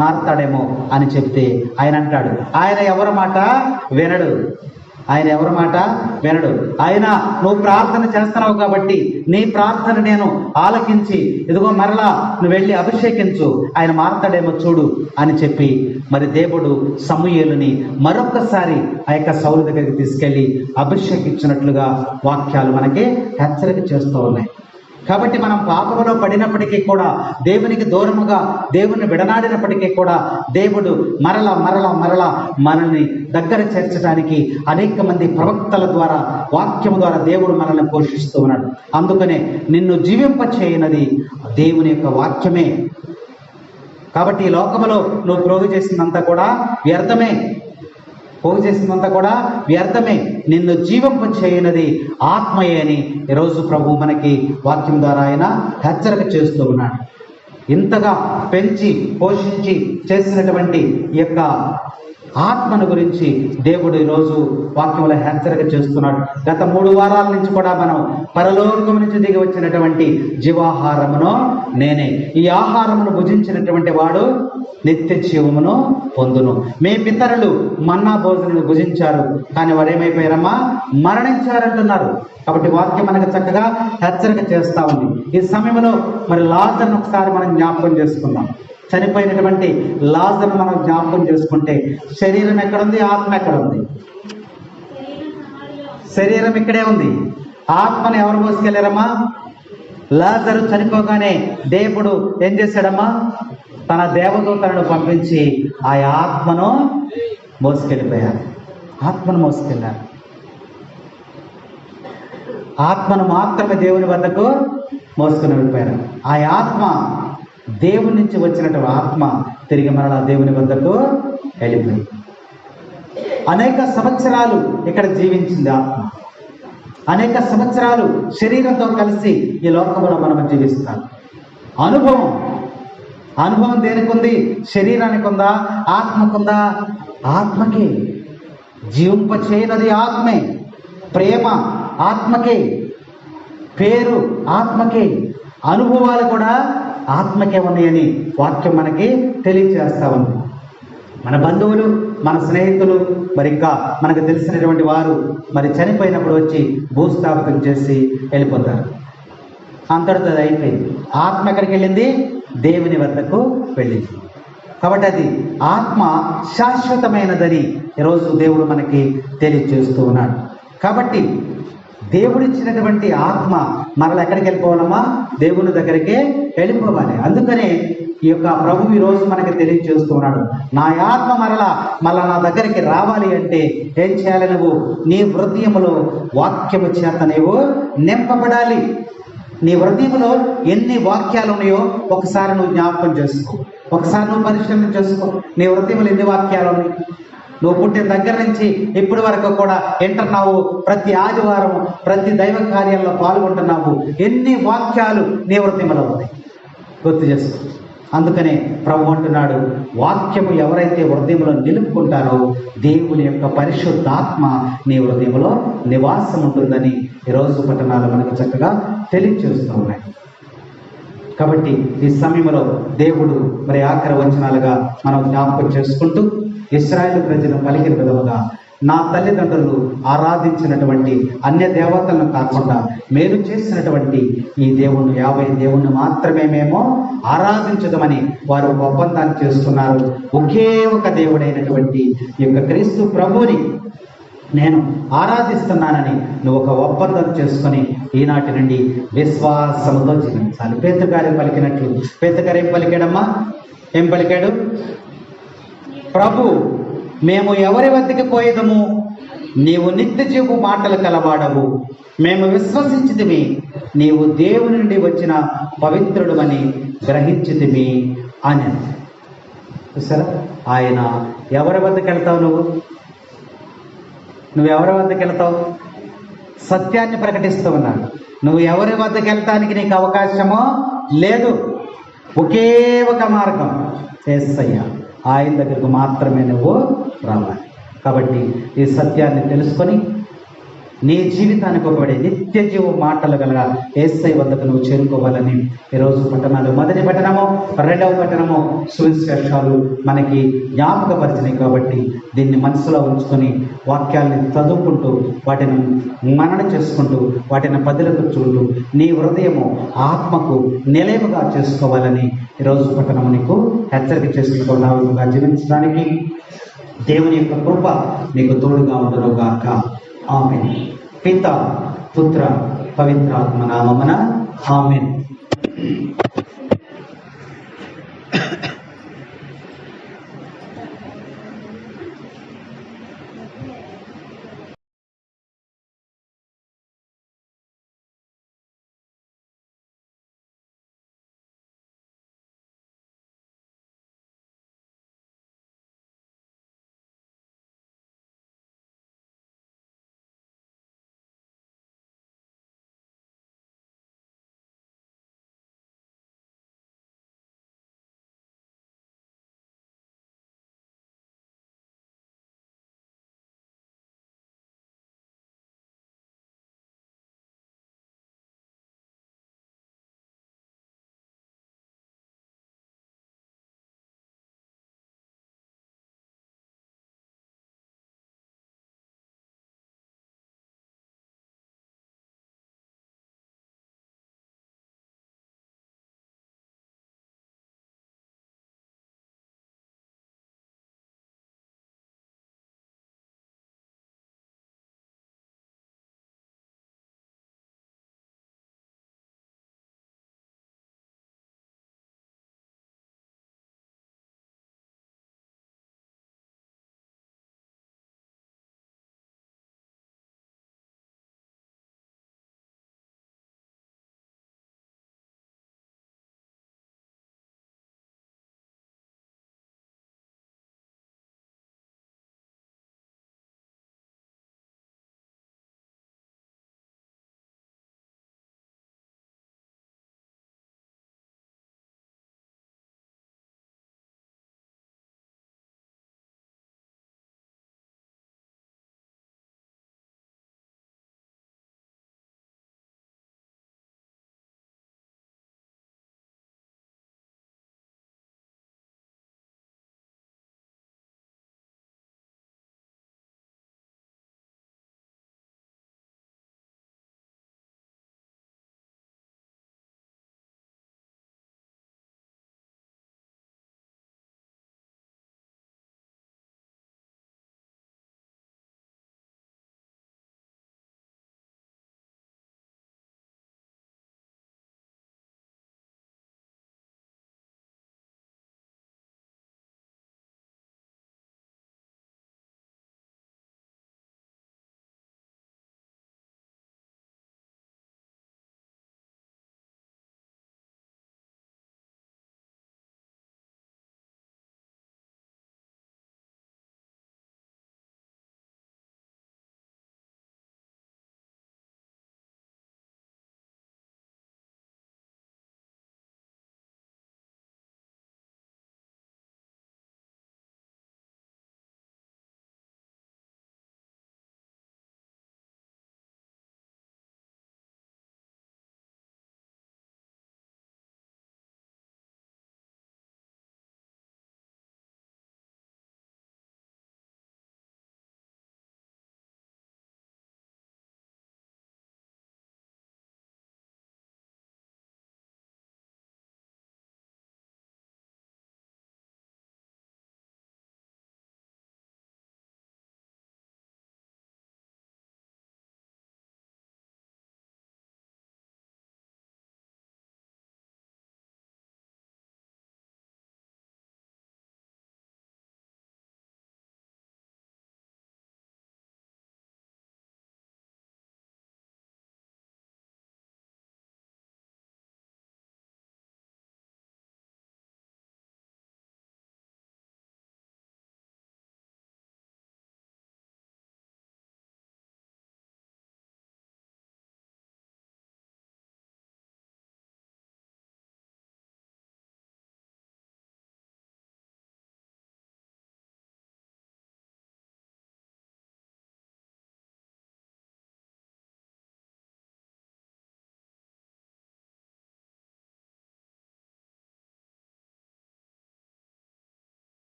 మారుతాడేమో అని చెప్తే ఆయన అంటాడు, ఆయన ఎవరి మాట వినడు, ఆయన ఎవరి మాట వినడు. ఆయన నువ్వు ప్రార్థన చేస్తున్నావు కాబట్టి నీ ప్రార్థన నేను ఆలకించి ఇదిగో మరలా నువ్వు వెళ్ళి అభిషేకించు, ఆయన మారుతాడేమో చూడు అని చెప్పి మరి దేవుడు సమూయేలుని మరొక్కసారి ఆ యొక్క సౌలు దగ్గరికి తీసుకెళ్ళి అభిషేకించినట్లుగా వాక్యాలు మనకి హెచ్చరిక చేస్తూ ఉన్నాయి. కాబట్టి మనం పాపంలో పడినప్పటికీ కూడా, దేవునికి దూరముగా దేవుని విడనాడినప్పటికీ కూడా దేవుడు మరలా మరలా మరలా మనల్ని దగ్గర చేర్చడానికి అనేక మంది ప్రవక్తల ద్వారా, వాక్యము ద్వారా దేవుడు మనల్ని పోషిస్తూ ఉన్నాడు. అందుకనే నిన్ను జీవింపచేయనది దేవుని యొక్క వాక్యమే. కాబట్టి ఈ లోకములో నువ్వు ప్రోగు చేసిందంతా కూడా వ్యర్థమే, పోగు చేసిందంతా కూడా వ్యర్థమే. నిన్ను జీవింప చేయనది ఆత్మయే అని ఈరోజు ప్రభు మనకి వాక్యం ద్వారా ఆయన హెచ్చరిక చేస్తూ ఉన్నాడు. ఇంతగా పెంచి పోషించి చేసినటువంటి ఈ యొక్క ఆత్మను గురించి దేవుడు ఈరోజు వాక్యంలో హెచ్చరిక చేస్తున్నాడు. గత 3 వారాల నుంచి కూడా మనం పరలోకం నుంచి దిగి వచ్చినటువంటి జీవాహారమును నేనే, ఈ ఆహారమును భుజించినటువంటి వాడు నిత్య జీవమును పొందును. మీ పితరులు మన్నా భోజనం భుజించారు, కానీ వారు ఏమైపోయారమ్మా? మరణించారంటున్నారు. కాబట్టి వాక్యం మనకు చక్కగా హెచ్చరిక చేస్తూ ఉంది. ఈ సమయంలో మరి లాజరును ఒకసారి మనం జ్ఞాపకం చేసుకుందాం. చనిపోయినటువంటి లాజరును మనం జ్ఞాపకం చేసుకుంటే శరీరం ఎక్కడుంది? ఆత్మ ఎక్కడుంది? శరీరం ఇక్కడే ఉంది, ఆత్మను ఎవరు మోసుకెళ్ళారమ్మా? లాజరు చనిపోగానే దేవుడు ఏం చేశాడమ్మా? తన దేవదూతలను పంపించి ఆ ఆత్మను మోసుకెళ్ళిపోయారు. ఆత్మను మోసుకెళ్ళారు. ఆత్మను మాత్రమే దేవుని వద్దకు మోసుకుని వెళ్ళిపోయారు. ఆ ఆత్మ దేవుని నుంచి వచ్చినటువంటి ఆత్మ తిరిగి మరలా దేవుని వద్దకు వెళ్ళిపోయింది. అనేక సంవత్సరాలు ఇక్కడ జీవించింది ఆత్మ. అనేక సంవత్సరాలు శరీరంతో కలిసి ఈ లోకంలో మనం జీవిస్తాం. అనుభవం దేనికి ఉంది? శరీరానికి ఉందా? ఆత్మకుందా? ఆత్మకే. జీవింపచేయనది ఆత్మే. ప్రేమ ఆత్మకే, పేరు ఆత్మకే, అనుభవాలు కూడా ఆత్మకే ఉన్నాయని వాక్యం మనకి తెలియజేస్తా ఉంది. మన బంధువులు, మన స్నేహితులు, మరి ఇంకా మనకు తెలిసినటువంటి వారు మరి చనిపోయినప్పుడు వచ్చి భూస్థాపితం చేసి వెళ్ళిపోతారు. అంతటితో అది అయిపోయింది. ఆత్మ ఎక్కడికి వెళ్ళింది? దేవుని వద్దకు వెళ్ళింది. కాబట్టి అది ఆత్మ శాశ్వతమైనదని ఈరోజు దేవుడు మనకి తెలియజేస్తూ ఉన్నాడు. కాబట్టి దేవుడిచ్చినటువంటి ఆత్మ మరలా ఎక్కడికి వెళ్ళిపోవాలమ్మా? దేవుని దగ్గరికే వెళ్ళిపోవాలి. అందుకనే ఈ యొక్క ప్రభు ఈరోజు మనకి తెలియజేస్తూ ఉన్నాడు, నా ఆత్మ మళ్ళా నా దగ్గరికి రావాలి అంటే ఏం చేయాలి? నువ్వు నీ హృదయములో వాక్యము చేత నీవు నింపబడాలి. నీ హృదయంలో ఎన్ని వాక్యాలు ఉన్నాయో ఒకసారి నువ్వు జ్ఞాపకం చేసుకో, ఒకసారి నువ్వు పరిశీలన చేసుకో. నీ హృదయంలో ఎన్ని వాక్యాలు ఉన్నాయి? నువ్వు పుట్టిన దగ్గర నుంచి ఇప్పటి వరకు కూడా వింటున్నావు, ప్రతి ఆదివారం ప్రతి దైవ కార్యాల్లో పాల్గొంటున్నావు. ఎన్ని వాక్యాలు నీ హృదయంలో ఉన్నాయి? గుర్తు చేసుకో. అందుకనే ప్రభు అంటున్నాడు, వాక్యము ఎవరైతే హృదయంలో నిలుపుకుంటారో దేవుని యొక్క పరిశుద్ధాత్మ నీ హృదయంలో నివాసం ఉంటుందని ఈరోజు పట్టణాలు మనకు చక్కగా తెలియజేస్తూ ఉన్నాయి. కాబట్టి ఈ సమయంలో దేవుడు మరి ఆఖరి వచనాలుగా మనం జ్ఞాపకం చేసుకుంటూ, ఇశ్రాయేలు ప్రజలు పలికిన విధముగా నా తల్లిదండ్రులు ఆరాధించినటువంటి అన్య దేవతలను కాకుండా మేలు చేసినటువంటి ఈ దేవుణ్ణి, 50 దేవుణ్ణి మాత్రమే మేము ఆరాధించదమని వారు ఒప్పందాన్ని చేస్తున్నారు. ఒకే ఒక దేవుడైనటువంటి ఈ యొక్క క్రీస్తు ప్రభువుని నేను ఆరాధిస్తున్నానని నువ్వు ఒక ఒప్పందం చేసుకొని ఈనాటి నుండి విశ్వాసంతో జీవించాలి. పేతురు గారు పలికినట్లు, పేతురు గారు ఏం పలికాడమ్మా? ఏం పలికాడు? ప్రభు, మేము ఎవరి వద్దకు పోయేదము? నీవు నిత్య జీవు మాటలు కలవాడవు. మేము విశ్వసించితిమి, నీవు దేవుని నుండి వచ్చిన పవిత్రుడు అని గ్రహించితిమి అని. చూసారా, ఆయన ఎవరి వద్దకు వెళ్తావు? నువ్వు ఎవరి వద్దకు వెళ్తావు? సత్యాన్ని ప్రకటిస్తూ ఉన్నాడు. నువ్వు ఎవరి వద్దకు వెళ్తానికి నీకు అవకాశమో లేదు. ఒకే ఒక మార్గం, యేసయ్య. ఆయన దగ్గరకు మాత్రమే నువ్వు రావాలి. కాబట్టి ఈ సత్యాన్ని తెలుసుకొని నీ జీవితానికి ఒకబడి నిత్య జీవ మాటలు గల యేసయ్య వద్దకు నువ్వు చేరుకోవాలని ఈరోజు పట్టణాలు, మొదటి పట్టణము, రెండవ పట్టణము సువిశేషాలు మనకి జ్ఞాపకపరిచినాయి. కాబట్టి దీన్ని మనసులో ఉంచుకొని వాక్యాల్ని చదువుకుంటూ వాటిని మనన చేసుకుంటూ వాటిని పదిలకుంటూ నీ హృదయము ఆత్మకు నిలయముగా చేసుకోవాలని ఈరోజు పట్టణము నీకు హెచ్చరిక చేసుకుంటున్నావుగా జీవించడానికి దేవుని యొక్క కృప నీకు తోడుగా ఉండునుగాక. ఆమేన్. పిత, పుత్ర, పవిత్రాత్మ నామమున ఆమేన్.